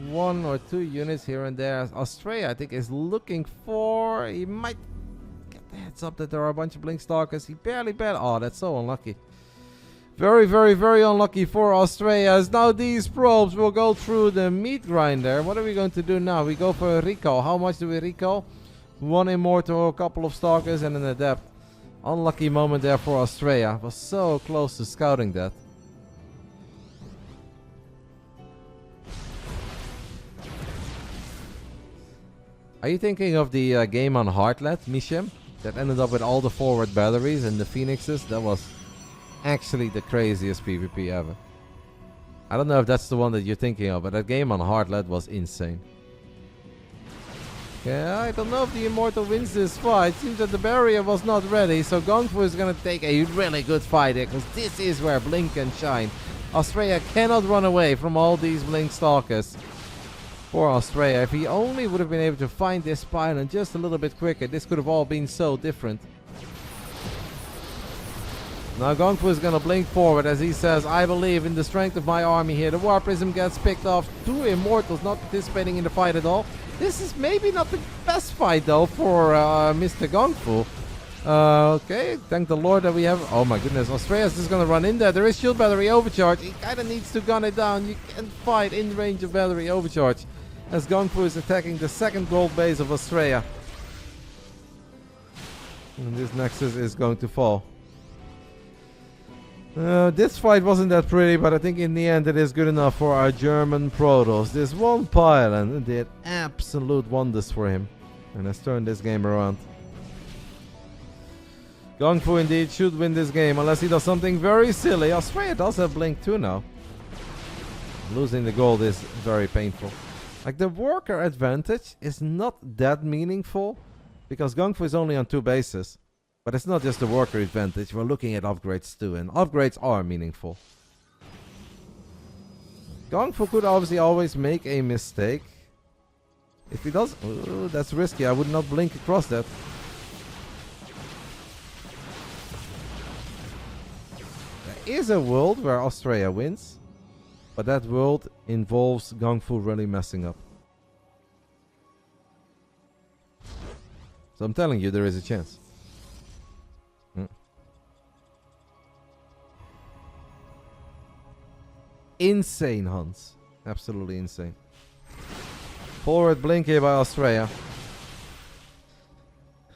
One or 2 units here and there. Astrea, I think, is looking for... He might get the heads up that there are a bunch of blink stalkers. He barely... Oh, that's so unlucky. Very, very, very unlucky for Astrea. As now these probes will go through the meat grinder. What are we going to do now? We go for a recall. How much do we recall? 1 immortal, a couple of stalkers, and an adept. Unlucky moment there for Astrea. Was so close to scouting that. Are you thinking of the game on Heartlet, Mishem? That ended up with all the forward batteries and the phoenixes? That was actually the craziest PvP ever. I don't know if that's the one that you're thinking of, but that game on Heartlet was insane. Yeah, I don't know if the Immortal wins this fight. Seems that the barrier was not ready, so GunGfu is gonna take a really good fight here, because this is where blink can shine. Astrea cannot run away from all these blink stalkers. Poor Astrea, if he only would have been able to find this pylon just a little bit quicker, this could have all been so different. Now GunGfu is gonna blink forward as he says, I believe in the strength of my army here. The War Prism gets picked off. 2 Immortals not participating in the fight at all. This is maybe not the best fight though for Mr. GunGfu. Okay, thank the Lord that we have... Oh my goodness, Astrea is just gonna run in there. There is shield battery overcharge. He kinda needs to gun it down. You can't fight in range of battery overcharge. As GunGfu is attacking the second gold base of Astrea. And this Nexus is going to fall. This fight wasn't that pretty, but I think in the end it is good enough for our German Protoss. This one pylon did absolute wonders for him and has turned this game around. GunGFu indeed should win this game unless he does something very silly. Astrea does have Blink too now. Losing the gold is very painful. Like, the worker advantage is not that meaningful because GunGFu is only on 2 bases. But it's not just the worker advantage, we're looking at upgrades too, and upgrades are meaningful. GunGFu could obviously always make a mistake. If he does, ooh, that's risky, I would not blink across that. There is a world where Astrea wins, but that world involves GunGFu really messing up. So I'm telling you, there is a chance. Insane hunts. Absolutely insane. Forward blink here by Astrea.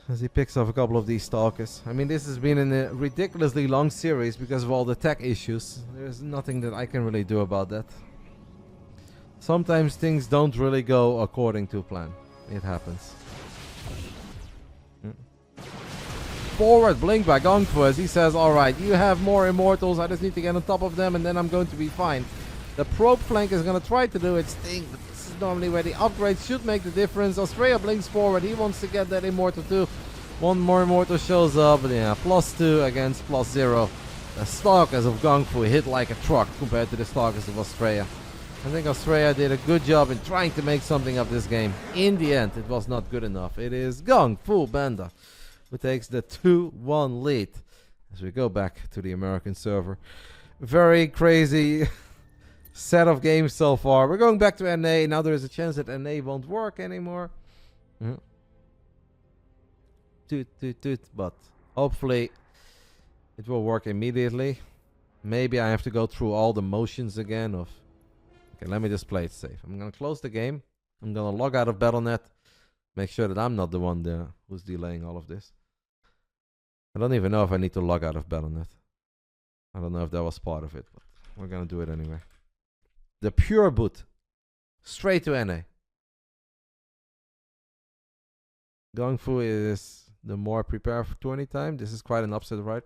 As he picks off a couple of these stalkers. I mean, this has been in a ridiculously long series because of all the tech issues. There's nothing that I can really do about that. Sometimes things don't really go according to plan. It happens. Forward blink by GunGFu as he says, alright, you have more immortals, I just need to get on top of them and then I'm going to be fine. The probe flank is going to try to do its thing, but this is normally where the upgrades should make the difference. Astrea blinks forward, he wants to get that immortal too. One more immortal shows up, and yeah, +2 against +0. The stalkers of GunGFu hit like a truck compared to the stalkers of Astrea. I think Astrea did a good job in trying to make something of this game. In the end, it was not good enough. It is GunGFuBanDa who takes the 2-1 lead as we go back to the American server. Very crazy set of games so far. We're going back to NA. Now there is a chance that NA won't work anymore. But hopefully it will work immediately. Maybe I have to go through all the motions again of... Okay, let me just play it safe. I'm going to close the game. I'm going to log out of Battle.net. Make sure that I'm not the one there who's delaying all of this. I don't even know if I need to log out of Battle.net. I don't know if that was part of it, but we're going to do it anyway. The pure boot. Straight to NA. GunGFu is the more prepared for tourney time. This is quite an upset, right?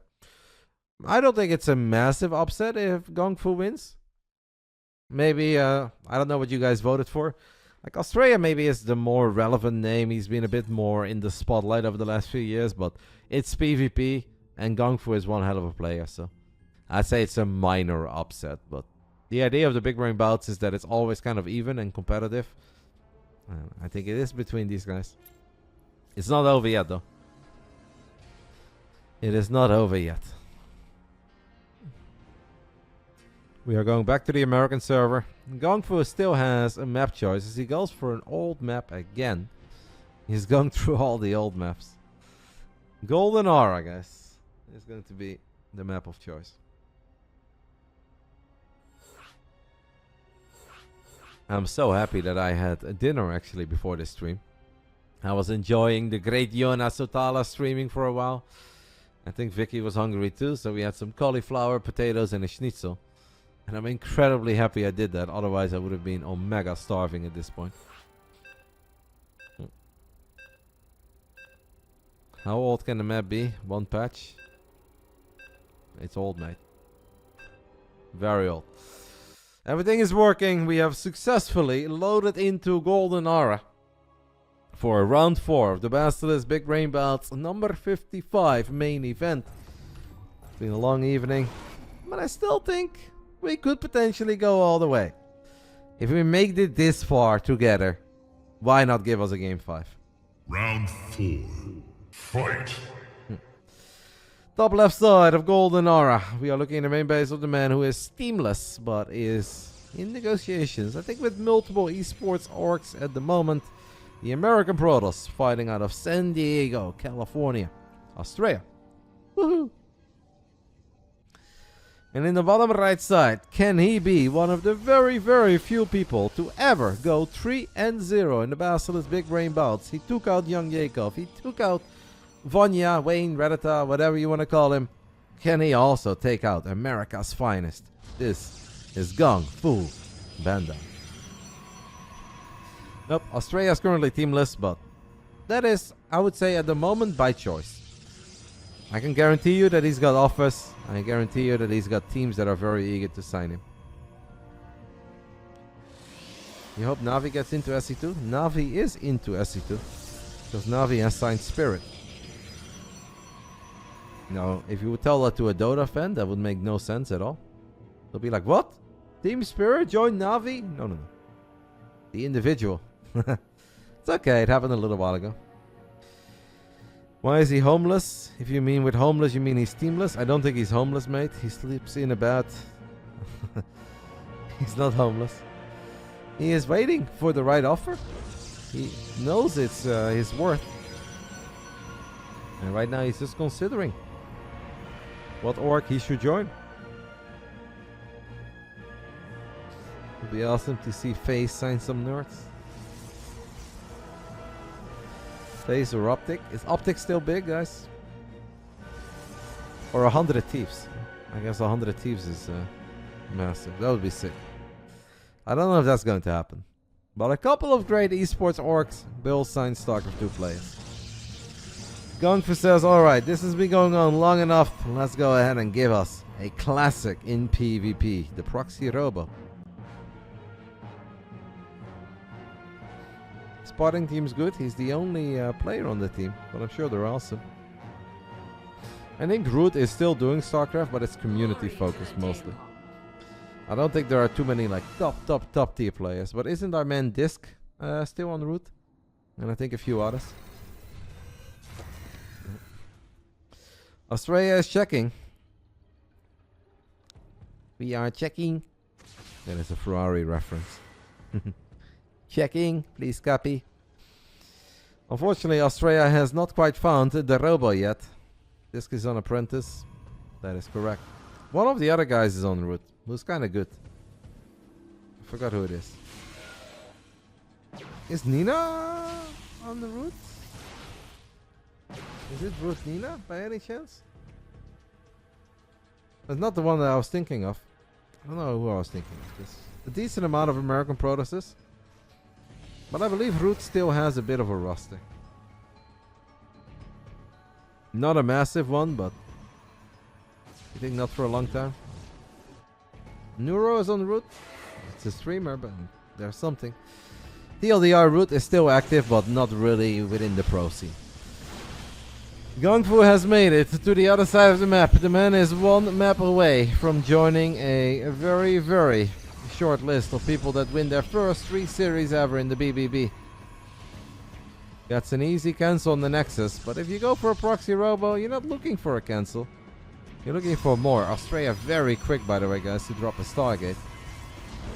I don't think it's a massive upset if GunGFu wins. Maybe, I don't know what you guys voted for. Like, Astrea maybe is the more relevant name. He's been a bit more in the spotlight over the last few years, but it's PvP, and GunGFu is one hell of a player, so I'd say it's a minor upset, but the idea of the Big Brain Bouts is that it's always kind of even and competitive. I think it is between these guys. It's not over yet, though. It is not over yet. We are going back to the American server. GunGFu still has a map choice as he goes for an old map again. He's going through all the old maps. Golden Aura, I guess, is going to be the map of choice. I'm so happy that I had a dinner actually before this stream. I was enjoying the great Yona Sotala streaming for a while. I think Vicky was hungry too, so we had some cauliflower, potatoes and a schnitzel. And I'm incredibly happy I did that, otherwise I would have been omega starving at this point. How old can the map be? One patch? It's old, mate. Very old. Everything is working. We have successfully loaded into Golden Aura for round 4 of the BASILISK Big Brain Bouts number 55 main event. It's been a long evening, but I still think we could potentially go all the way. If we make it this far together, why not give us a game 5? Round 4. Fight! Top left side of Golden Aura. We are looking at the main base of the man who is teamless, but is in negotiations. I think with multiple esports orgs at the moment. The American Protoss fighting out of San Diego, California. Astrea. Woohoo! And in the bottom right side, can he be one of the very, very few people to ever go 3-0 in the BASILISK Big Brain Bouts? He took out Young Yakov. He took out Vanya, Wayne, RotterdaM, whatever you want to call him. Can he also take out America's finest? This is GunGFuBanDa. Nope, Astrea is currently teamless, but that is, I would say, at the moment, by choice. I can guarantee you that he's got offers. I guarantee you that he's got teams that are very eager to sign him. You hope Navi gets into SC2? Navi is into SC2. Because Navi has signed Spirit. Now, if you would tell that to a Dota fan, that would make no sense at all. They'll be like, what? Team Spirit joined Navi? No, no, no. The individual. It's okay, it happened a little while ago. Why is he homeless? If you mean with homeless, you mean he's teamless? I don't think he's homeless, mate. He sleeps in a bed. He's not homeless. He is waiting for the right offer. He knows it's his worth. And right now he's just considering what org he should join. It would be awesome to see FaZe sign some nerds. FaZe or Optic? Is Optic still big, guys? Or 100 Thieves? I guess 100 Thieves is massive. That would be sick. I don't know if that's going to happen. But a couple of great esports orgs will sign Starcraft 2 players. GunGFu says, alright, this has been going on long enough. Let's go ahead and give us a classic in PvP. The Proxy Robo. Spotting team's good. He's the only player on the team, but I'm sure they're awesome. I think Root is still doing StarCraft, but it's community focused mostly. I don't think there are too many like top tier players, but isn't our man Disc still on Root? And I think a few others. Astrea is checking. We are checking. That is a Ferrari reference. Checking, please copy. Unfortunately, Astrea has not quite found the robo yet. Disc is on Apprentice. That is correct. One of the other guys is on route, who's kind of good. I forgot who it is. Is Nina on the route? Is it Route Nina by any chance? That's not the one that I was thinking of. I don't know who I was thinking of. There's a decent amount of American Protosses. But I believe Root still has a bit of a roster. Not a massive one, but I think not for a long time. Neuro is on Root. It's a streamer, but there's something. TLDR Root is still active, but not really within the pro scene. GunGFu has made it to the other side of the map. The man is one map away from joining a very, very short list of people that win their first 3 series ever in the BBB. That's an easy cancel on the Nexus, but if you go for a proxy robo, you're not looking for a cancel. You're looking for more. Astrea very quick, by the way, guys, to drop a Stargate.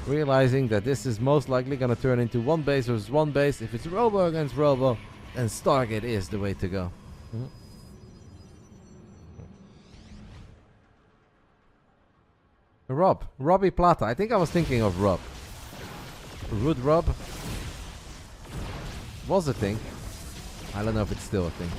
Realizing that this is most likely going to turn into 1 base versus 1 base. If it's robo against robo, then Stargate is the way to go. Robbie Plata. I think I was thinking of Rob. Root Rob was a thing. I don't know if it's still a thing.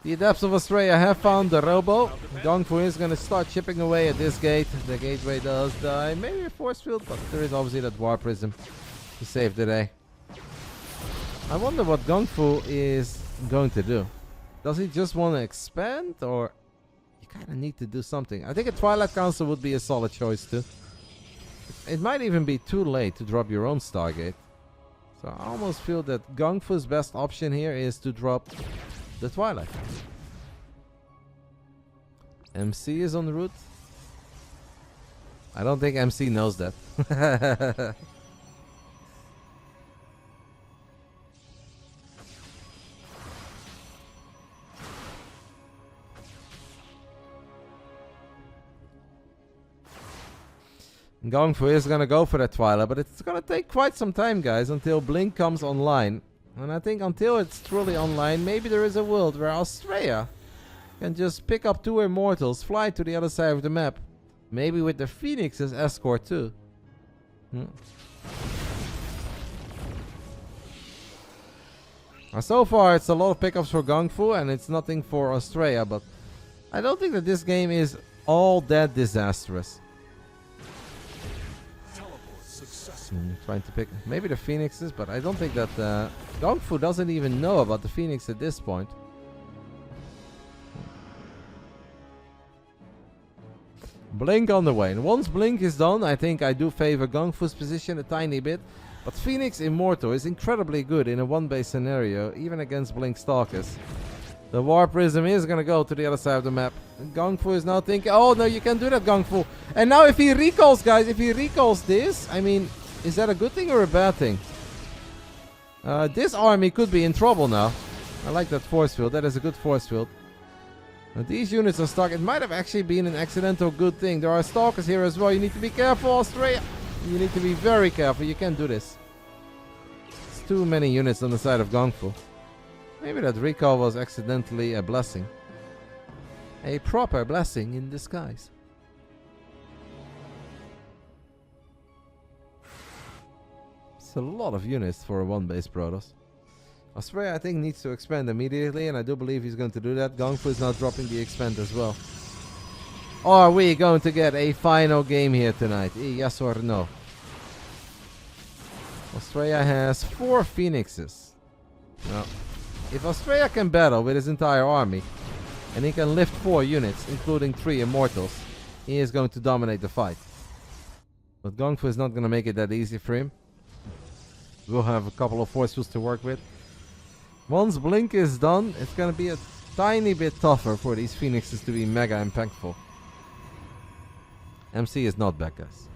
The Adepts of Astrea have found the robo. GunGFu is going to start chipping away at this gate. The gateway does die. Maybe a force field, but there is obviously that War Prism to save the day. I wonder what GunGFu is going to do. Does he just want to expand, or you kind of need to do something? I think a Twilight Council would be a solid choice too. It might even be too late to drop your own Stargate. So I almost feel that GunGFu's best option here is to drop the Twilight. MC is on the route. I don't think MC knows that. GunGFu is going to go for that Twilight, but it's going to take quite some time, guys, until Blink comes online. And I think until it's truly online, maybe there is a world where Astrea can just pick up 2 Immortals, fly to the other side of the map. Maybe with the Phoenix as escort too. So far it's a lot of pickups for GunGFu and it's nothing for Astrea, but I don't think that this game is all that disastrous. Trying to pick maybe the Phoenixes, but I don't think that GunGFu doesn't even know about the Phoenix at this point. Blink on the way, and once Blink is done, I think I do favor GunGFu's position a tiny bit. But Phoenix Immortal is incredibly good in a one-base scenario, even against Blink Stalkers. The War Prism is gonna go to the other side of the map. And GunGFu is now thinking, oh no, you can't do that, GunGFu. And now if he recalls, guys, if he recalls this, I mean, is that a good thing or a bad thing? This army could be in trouble now. I like that force field. That is a good force field. Now, these units are stuck. It might have actually been an accidental good thing. There are Stalkers here as well. You need to be careful, Astrea. You need to be very careful. You can't do this. It's too many units on the side of GunGFu. Maybe that recall was accidentally a blessing. A proper blessing in disguise. It's a lot of units for a one-base Protoss. Astrea, I think, needs to expand immediately, and I do believe he's going to do that. GunGFu is now dropping the expand as well. Are we going to get a final game here tonight? Yes or no? Astrea has 4 Phoenixes. Now, if Astrea can battle with his entire army, and he can lift 4 units, including 3 Immortals, he is going to dominate the fight. But GunGFu is not going to make it that easy for him. We'll have a couple of force fields to work with. Once Blink is done, it's going to be a tiny bit tougher for these Phoenixes to be mega impactful. MC is not back, guys.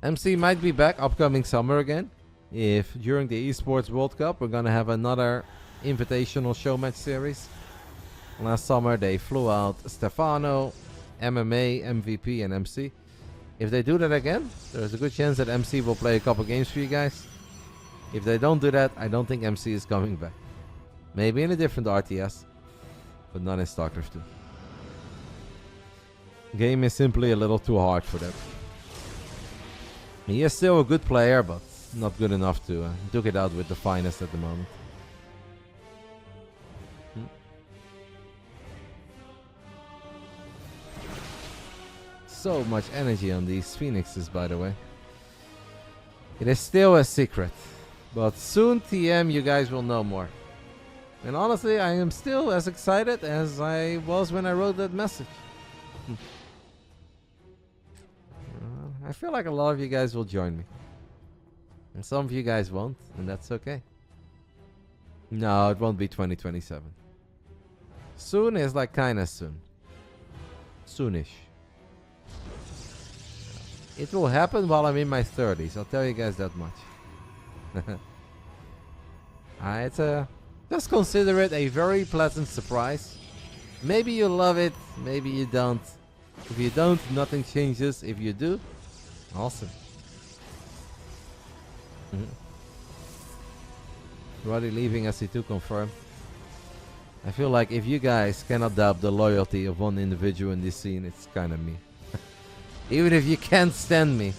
MC might be back upcoming summer again. If during the Esports World Cup we're going to have another invitational Showmatch series. Last summer they flew out Stefano, MMA, MVP and MC. If they do that again, there's a good chance that MC will play a couple games for you guys. If they don't do that, I don't think MC is coming back. Maybe in a different RTS, but not in Starcraft 2. Game is simply a little too hard for them. He is still a good player, but not good enough to duke it out with the finest at the moment. So much energy on these Phoenixes, by the way. It is still a secret. But soon, TM, you guys will know more. And honestly, I am still as excited as I was when I wrote that message. I feel like a lot of you guys will join me. And some of you guys won't, and that's okay. No, it won't be 2027. Soon is like kinda soon. Soonish. It will happen while I'm in my 30s, I'll tell you guys that much. Just consider it a very pleasant surprise. Maybe you love it, maybe you don't. If you don't, nothing changes. If you do, awesome. Roddy leaving SC2 confirmed. I feel like if you guys cannot doubt the loyalty of one individual in this scene, it's kind of me. Even if you can't stand me,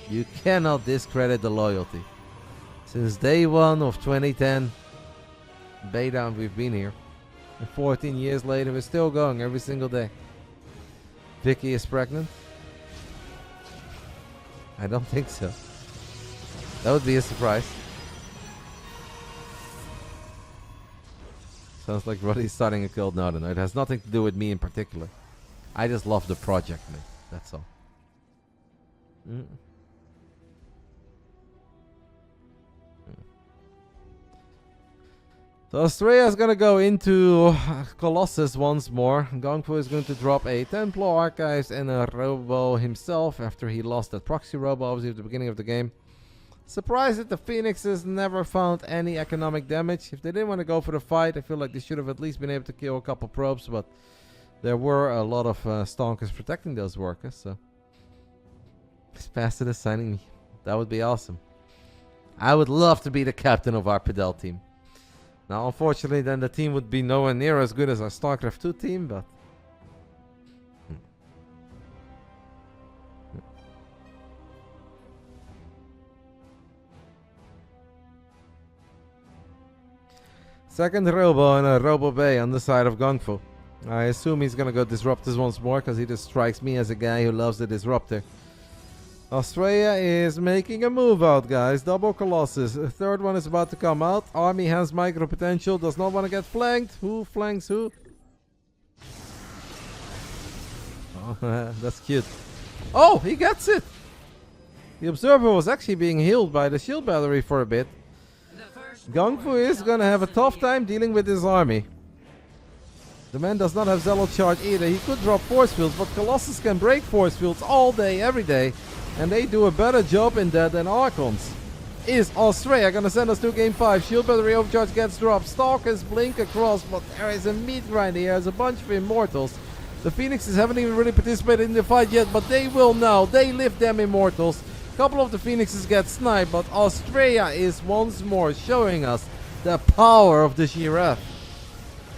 you cannot discredit the loyalty. Since day 1 of 2010, beta, we've been here. And 14 years later, we're still going every single day. Vicky is pregnant? I don't think so. That would be a surprise. Sounds like Roddy's starting a cult now. It has nothing to do with me in particular. I just love the project, man. That's all. So Astrea is going to go into Colossus once more. GunGFu is going to drop a Templar Archives and a Robo himself after he lost that proxy Robo obviously at the beginning of the game. Surprised that the Phoenixes never found any economic damage. If they didn't want to go for the fight, I feel like they should have at least been able to kill a couple probes, but there were a lot of Stonkers protecting those workers, so Spastic is signing me. That would be awesome. I would love to be the captain of our Padel team. Now, unfortunately, then the team would be nowhere near as good as our StarCraft 2 team, but... Second Robo and a Robo Bay on the side of GunGFu. I assume he's gonna go Disruptors once more, because he just strikes me as a guy who loves the Disruptor. Astrea is making a move out, guys. Double Colossus. A third one is about to come out. Army has micro potential. Does not want to get flanked. Who flanks who? Oh, that's cute. Oh, he gets it! The Observer was actually being healed by the shield battery for a bit. GunGfu is gonna have a tough time dealing with this army. The man does not have Zealot Charge either. He could drop force fields, but Colossus can break force fields all day, every day. And they do a better job in that than Archons. Is Astrea gonna send us to game 5? Shield battery overcharge gets dropped. Stalkers blink across, but there is a meat grind here. There's a bunch of Immortals. The Phoenixes haven't even really participated in the fight yet, but they will now. They lift them Immortals. A couple of the Phoenixes get sniped, but Astrea is once more showing us the power of the Giraffe.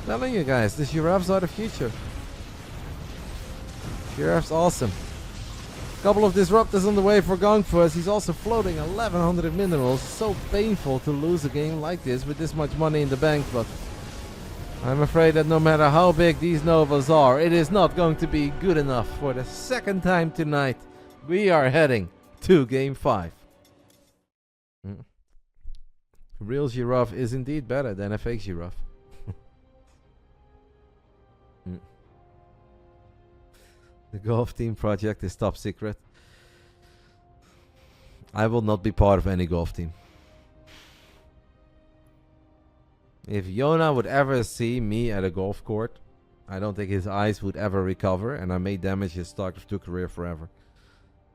Telling you guys, the Giraffes are the future. Giraffe's awesome. Couple of Disruptors on the way for GunGfu, as he's also floating 1100 minerals. So painful to lose a game like this with this much money in the bank, but I'm afraid that no matter how big these Novas are, it is not going to be good enough. For the second time tonight, we are heading to game 5. Real Giraffe is indeed better than a fake Giraffe. The golf team project is top secret. I will not be part of any golf team. If Yona would ever see me at a golf court, I don't think his eyes would ever recover, and I may damage his Starcraft 2 career forever.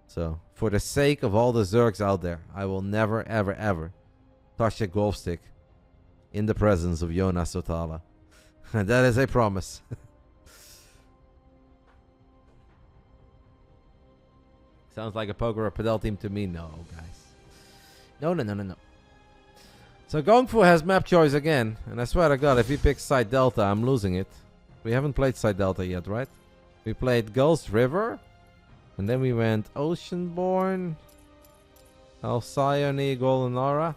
So, for the sake of all the Zergs out there, I will never, ever, ever touch a golf stick in the presence of Yona Sotala. And that is a promise. Sounds like a poker or padel team to me. No, guys. No. So GunGfu has map choice again. And I swear to God, if he picks Side Delta, I'm losing it. We haven't played Side Delta yet, right? We played Ghost River. And then we went Oceanborn. Alcyone, Golden Aura.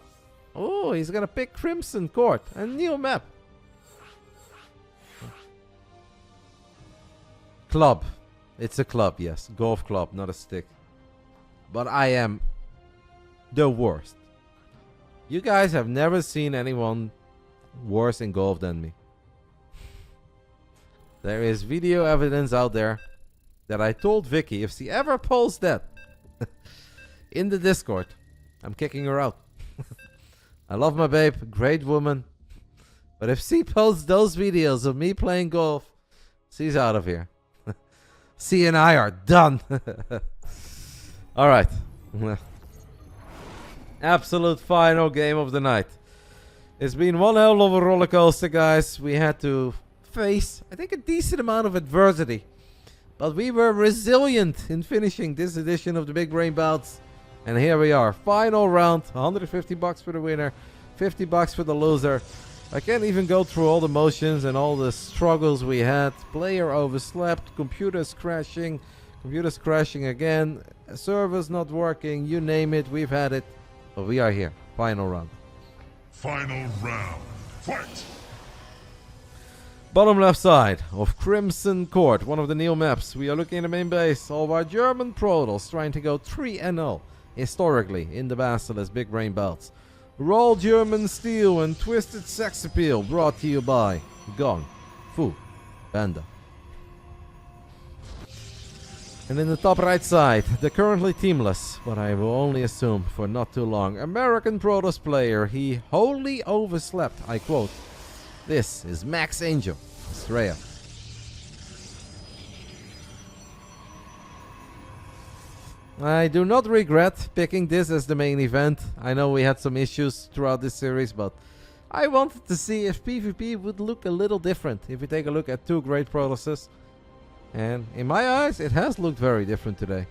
Oh, he's gonna pick Crimson Court. A new map. Club. It's a club, yes. Golf club, not a stick. But I am the worst. You guys have never seen anyone worse in golf than me. There is video evidence out there that I told Vicky if she ever posts that in the Discord, I'm kicking her out. I love my babe, great woman. But if she posts those videos of me playing golf, she's out of here. She and I are done. Alright. Absolute final game of the night. It's been one hell of a roller coaster, guys. We had to face, I think, a decent amount of adversity. But we were resilient in finishing this edition of the Big Brain Bouts. And here we are. Final round. $150 for the winner. $50 for the loser. I can't even go through all the motions and all the struggles we had. Player overslept. Computers crashing. Computers crashing again. Servers not working. You name it. We've had it. But we are here. Final round. Final round. Fight! Bottom left side of Crimson Court, one of the new maps. We are looking at the main base of our German Protoss, trying to go 3-0 historically in the Basilisk Big Brain Bouts. Raw German steel and twisted sex appeal, brought to you by GunGFuBanDa. And in the top right side, the currently teamless, but I will only assume for not too long, American Protoss player. He wholly overslept, I quote. This is Max Angel, Astrea. I do not regret picking this as the main event. I know we had some issues throughout this series, but I wanted to see if PvP would look a little different if we take a look at two great Protosses. And in my eyes, it has looked very different today.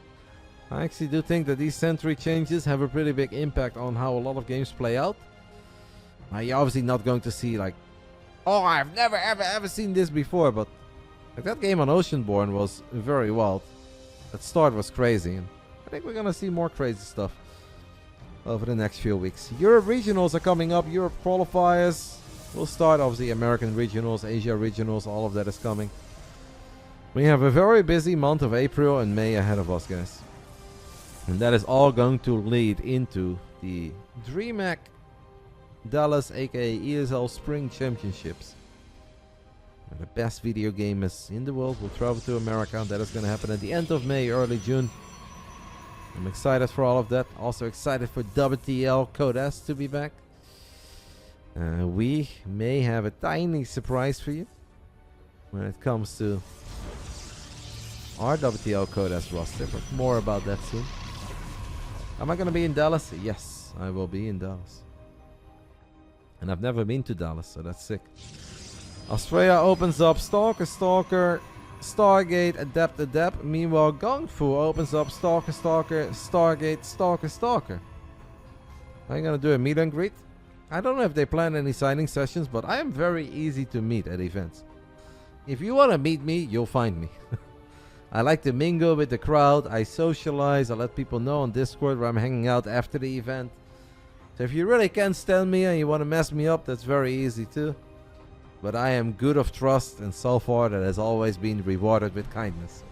I actually do think that these Sentry changes have a pretty big impact on how a lot of games play out. Now, you're obviously not going to see like, oh, I've never ever seen this before, but like, that game on Oceanborn was very wild. That start was crazy, and I think we're gonna see more crazy stuff over the next few weeks. Europe regionals are coming up, Europe qualifiers. We'll start obviously American regionals, Asia regionals, all of that is coming. We have a very busy month of April and May ahead of us, guys. And that is all going to lead into the DreamHack Dallas, aka ESL Spring Championships. And the best video gamers in the world will travel to America. That is going to happen at the end of May, early June. I'm excited for all of that. Also excited for WTL Code S to be back. We may have a tiny surprise for you when it comes to our WTL Code S roster, but more about that soon. Am I going to be in Dallas? Yes, I will be in Dallas. And I've never been to Dallas, so that's sick. Astrea opens up Stalker, Stalker, Stargate, Adept, Adept. Meanwhile, GunGfu opens up Stalker, Stalker, Stargate, Stalker, Stalker. Are you going to do a meet and greet? I don't know if they plan any signing sessions, but I am very easy to meet at events. If you want to meet me, you'll find me. I like to mingle with the crowd. I socialize. I let people know on Discord where I'm hanging out after the event. So if you really can't stand me and you want to mess me up, that's very easy too. But I am good of trust, and so far that has always been rewarded with kindness.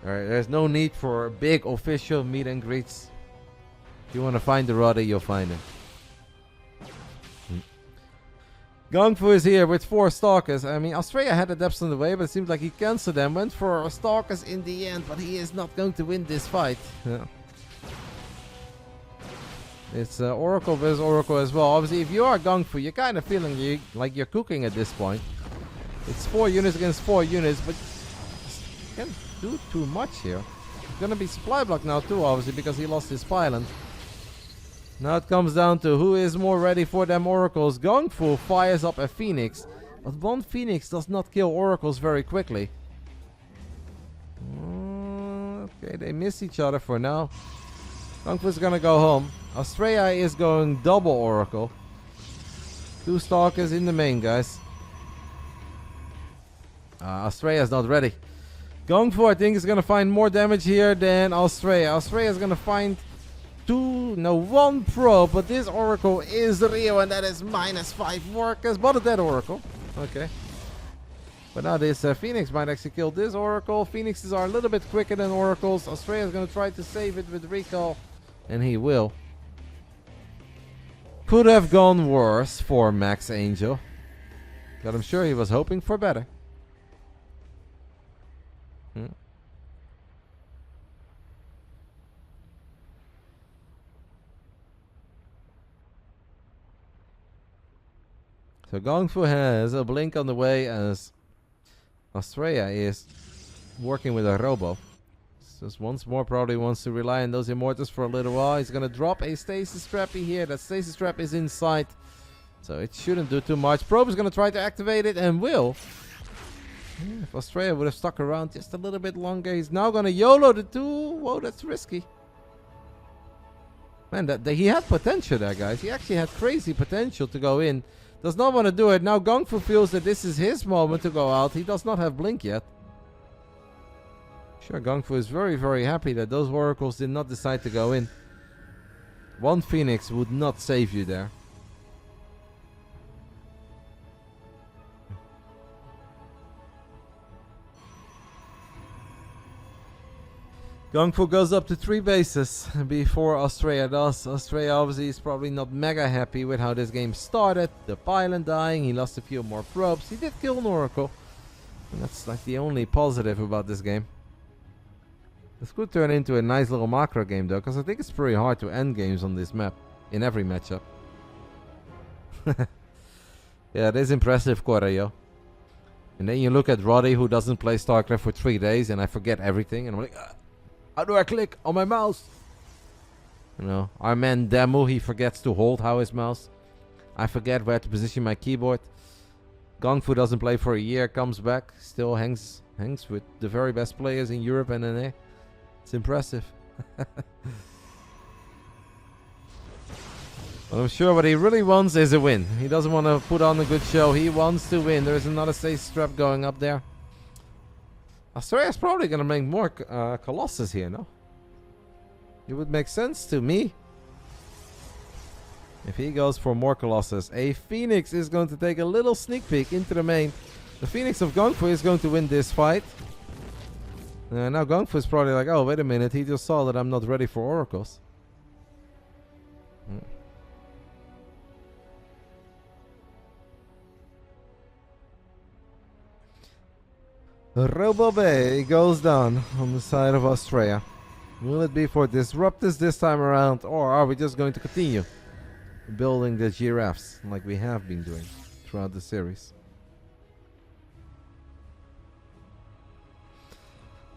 Alright, there's no need for big official meet and greets. If you want to find the Roddy, you'll find him. GunGfu is here with 4 Stalkers. I mean, Astrea had Adepts on the way, but it seems like he cancelled them. Went for Stalkers in the end, but he is not going to win this fight. Yeah. It's Oracle versus Oracle as well. Obviously, if you are GunGfu, you're kind of feeling like you're cooking at this point. It's 4 units against 4 units, but you can't do too much here. It's going to be supply block now too, obviously, because he lost his pylon. Now it comes down to who is more ready for them oracles. GunGfu fires up a Phoenix, but one Phoenix does not kill oracles very quickly. Okay, they miss each other for now. GunGfu is gonna go home. Astrea is going double oracle. 2 Stalkers in the main, guys. Astrea is not ready. GunGfu, I think, is gonna find more damage here than Astrea. Astrea is gonna find 1 probe, but this oracle is real, and that is -5 workers, but a dead oracle. Okay. But now this Phoenix might actually kill this oracle. Phoenixes are a little bit quicker than oracles. Astrea is going to try to save it with recall, and he will. Could have gone worse for Max Angel, but I'm sure he was hoping for better. So GunGfu has a blink on the way as Astrea is working with a robo. Just once more probably wants to rely on those immortals for a little while. He's going to drop a stasis trappy here. That stasis trap is inside, so it shouldn't do too much. Probe is going to try to activate it and will. Yeah, if Astrea would have stuck around just a little bit longer, he's now going to YOLO the 2. Whoa, that's risky. Man, he had potential there, guys. He actually had crazy potential to go in. Does not want to do it. Now GunGfu feels that this is his moment to go out. He does not have blink yet. Sure, GunGfu is very, very happy that those oracles did not decide to go in. 1 Phoenix would not save you there. GunGfu goes up to 3 bases before Astrea does. Astrea obviously is probably not mega happy with how this game started. The pylon dying, he lost a few more probes. He did kill an oracle. And that's like the only positive about this game. This could turn into a nice little macro game though, because I think it's pretty hard to end games on this map. In every matchup. Yeah, it is impressive, Correio. And then you look at Roddy, who doesn't play Starcraft for 3 days, and I forget everything. And I'm like, how do I click on my mouse? You know, our man Demu, he forgets to hold his mouse. I forget where to position my keyboard. GunGfu doesn't play for a year, comes back, still hangs with the very best players in Europe and NA. It's impressive. But I'm sure what he really wants is a win. He doesn't want to put on a good show. He wants to win. There's another stasis trap going up there. Astrea is probably going to make more Colossus here, no? It would make sense to me. If he goes for more Colossus, a Phoenix is going to take a little sneak peek into the main. The Phoenix of GunGfu is going to win this fight. Now GunGfu is probably like, oh, wait a minute. He just saw that I'm not ready for Oracles. RoboBay goes down on the side of Astrea. Will it be for Disruptors this time around, or are we just going to continue building the giraffes like we have been doing throughout the series?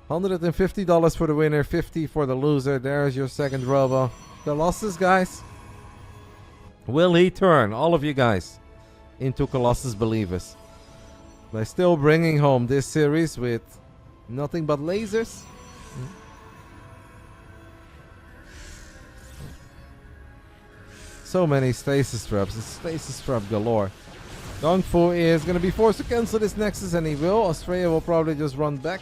$150 for the winner, $50 for the loser. There's your second Robo. Colossus, guys. Will he turn all of you guys into Colossus believers by still bringing home this series with nothing but lasers? So many stasis traps. It's stasis trap galore. GunGfu is going to be forced to cancel this Nexus, and he will. Astrea will probably just run back.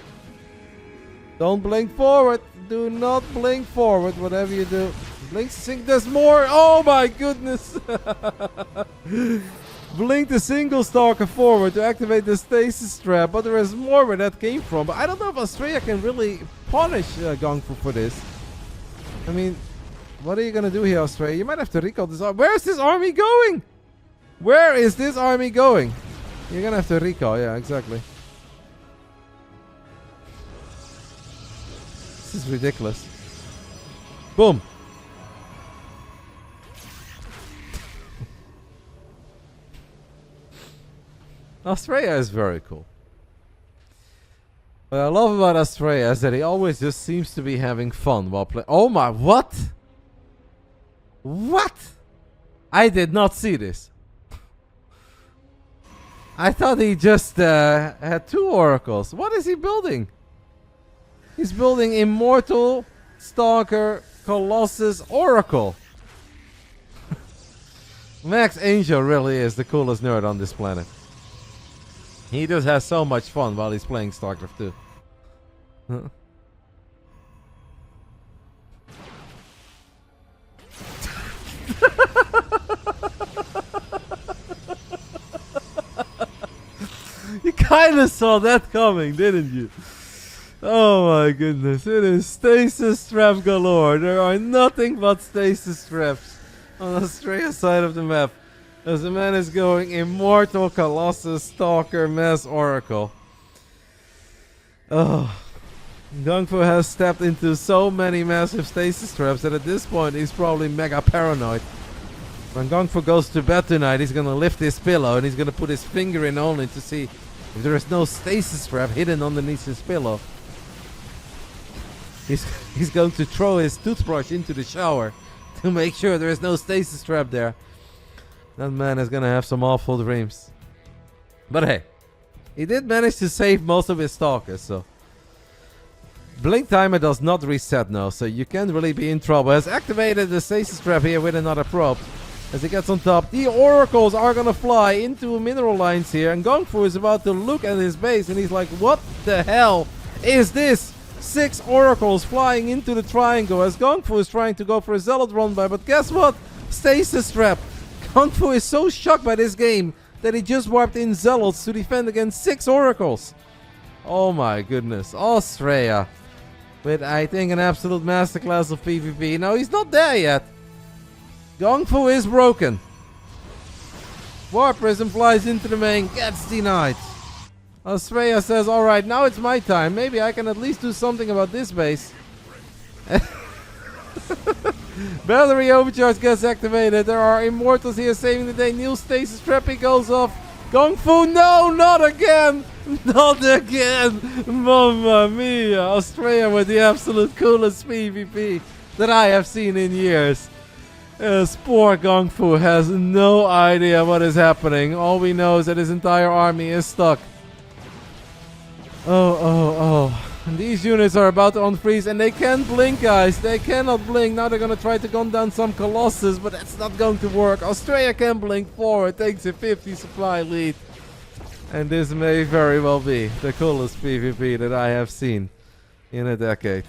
Don't blink forward. Do not blink forward, whatever you do. Blink sync. There's more. Oh my goodness. Blink the single stalker forward to activate the stasis trap, but there is more where that came from. But I don't know if Astrea can really punish GunGfu for this. I mean, what are you going to do here, Astrea? You might have to recall this army. Where is this army going? Where is this army going? You're going to have to recall. Yeah, exactly. This is ridiculous. Boom. Astrea is very cool. What I love about Astrea is that he always just seems to be having fun while playing. Oh my, what? What? I did not see this. I thought he just had 2 oracles. What is he building? He's building Immortal, Stalker, Colossus, Oracle. Max Angel really is the coolest nerd on this planet. He just has so much fun while he's playing Starcraft 2. You kind of saw that coming, didn't you? Oh my goodness, it is stasis trap galore. There are nothing but stasis traps on Astrea's side of the map. As the man is going Immortal, Colossus, Stalker, Mass Oracle. Oh. GunGfu has stepped into so many massive stasis traps that at this point he's probably mega paranoid. When GunGfu goes to bed tonight, he's gonna lift his pillow and he's gonna put his finger in only to see if there is no stasis trap hidden underneath his pillow. He's going to throw his toothbrush into the shower to make sure there is no stasis trap there. That man is gonna have some awful dreams. But hey, he did manage to save most of his stalkers, so. Blink timer does not reset now, so you can't really be in trouble. Has activated the stasis trap here with another probe. As he gets on top, the oracles are gonna fly into mineral lines here, and GunGfu is about to look at his base, and he's like, what the hell is this? 6 oracles flying into the triangle as GunGfu is trying to go for a zealot run by, but guess what? Stasis trap. GunGfu is so shocked by this game that he just warped in zealots to defend against 6 oracles. Oh my goodness. Astrea with, I think, an absolute masterclass of PvP. No, he's not there yet. GunGfu is broken. Warp Prism flies into the main, gets denied. Astrea says, alright, now it's my time. Maybe I can at least do something about this base. Battery overcharge gets activated. There are immortals here saving the day. New stasis trap, he goes off. GunGfu, no, not again! Not again! Mamma mia! Astrea with the absolute coolest PvP that I have seen in years. Poor GunGfu has no idea what is happening. All we know is that his entire army is stuck. Oh. And these units are about to unfreeze, and they can't blink, guys. They cannot blink. Now they're going to try to gun down some Colossus, but that's not going to work. Astrea can blink forward, takes a 50 supply lead. And this may very well be the coolest PvP that I have seen in a decade.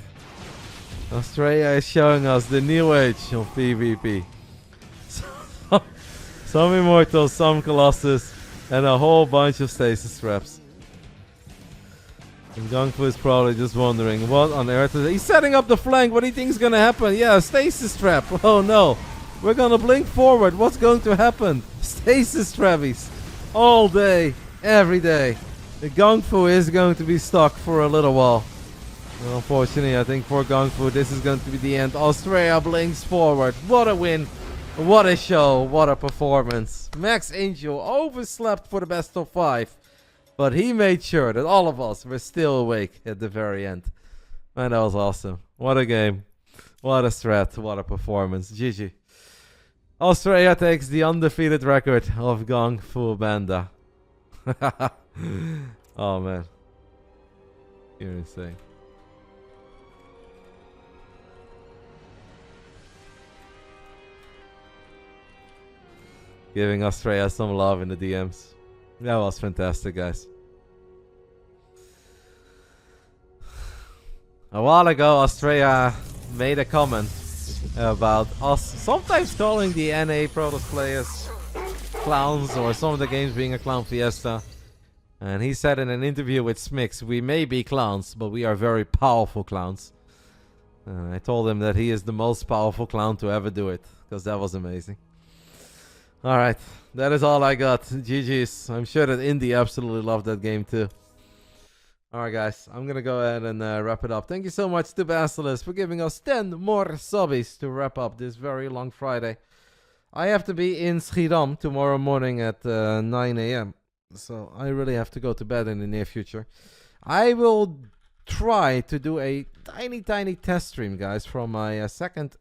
Astrea is showing us the new age of PvP. Some Immortals, some Colossus, and a whole bunch of stasis traps. And GunGFu is probably just wondering, what on earth is it? He's setting up the flank. What do you think is gonna happen? Yeah, stasis trap. Oh no. We're gonna blink forward. What's going to happen? Stasis trappies. All day, every day. The GunGFu is going to be stuck for a little while. Well, unfortunately, I think for GunGFu, this is going to be the end. Astrea blinks forward. What a win. What a show. What a performance. Max Angel overslept for the best of 5. But he made sure that all of us were still awake at the very end. Man, that was awesome. What a game. What a strat. What a performance. GG. Astrea takes the undefeated record of GunGFuBanDa. Oh, man. You're insane. Giving Astrea some love in the DMs. That was fantastic, guys. A while ago, Astrea made a comment about us sometimes calling the NA Protoss players clowns, or some of the games being a clown fiesta. And he said in an interview with Smix, we may be clowns, but we are very powerful clowns. And I told him that he is the most powerful clown to ever do it, because that was amazing. Alright, that is all I got. GG's. I'm sure that Indy absolutely loved that game too. Alright guys, I'm gonna go ahead and wrap it up. Thank you so much to Basilisk for giving us 10 more subbies to wrap up this very long Friday. I have to be in Schiedam tomorrow morning at 9 AM. So I really have to go to bed in the near future. I will try to do a tiny test stream, guys, from my second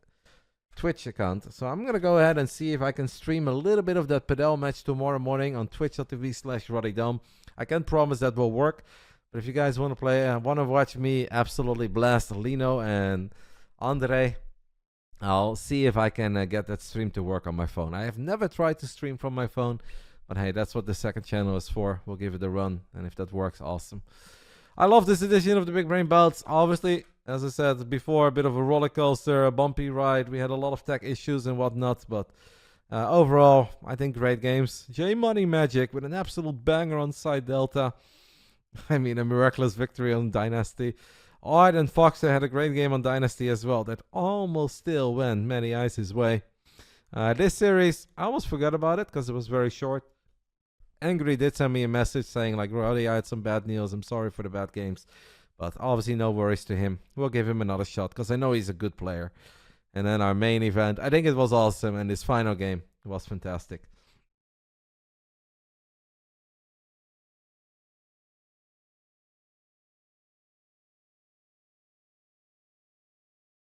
Twitch account. So I'm gonna go ahead and see if I can stream a little bit of that Padel match tomorrow morning on twitch.tv/RotterdaM. I can't promise that will work, but if you guys want to play, want to watch me absolutely blast Lino and Andre, I'll see if I can get that stream to work on my phone. I have never tried to stream from my phone, but hey, that's what the second channel is for. We'll give it a run, and if that works, awesome. I love this edition of the Big Brain Bouts. Obviously, as I said before, a bit of a roller coaster, a bumpy ride. We had a lot of tech issues and whatnot, but overall, I think great games. J Money Magic with an absolute banger on Side Delta. I mean, a miraculous victory on Dynasty. Art and Foxer had a great game on Dynasty as well. That almost still went many eyes his way. This series, I almost forgot about it because it was very short. Angry did send me a message saying, like, Roddy, I had some bad news. I'm sorry for the bad games. But obviously no worries to him. We'll give him another shot because I know he's a good player. And then our main event, I think it was awesome. And his final game was fantastic.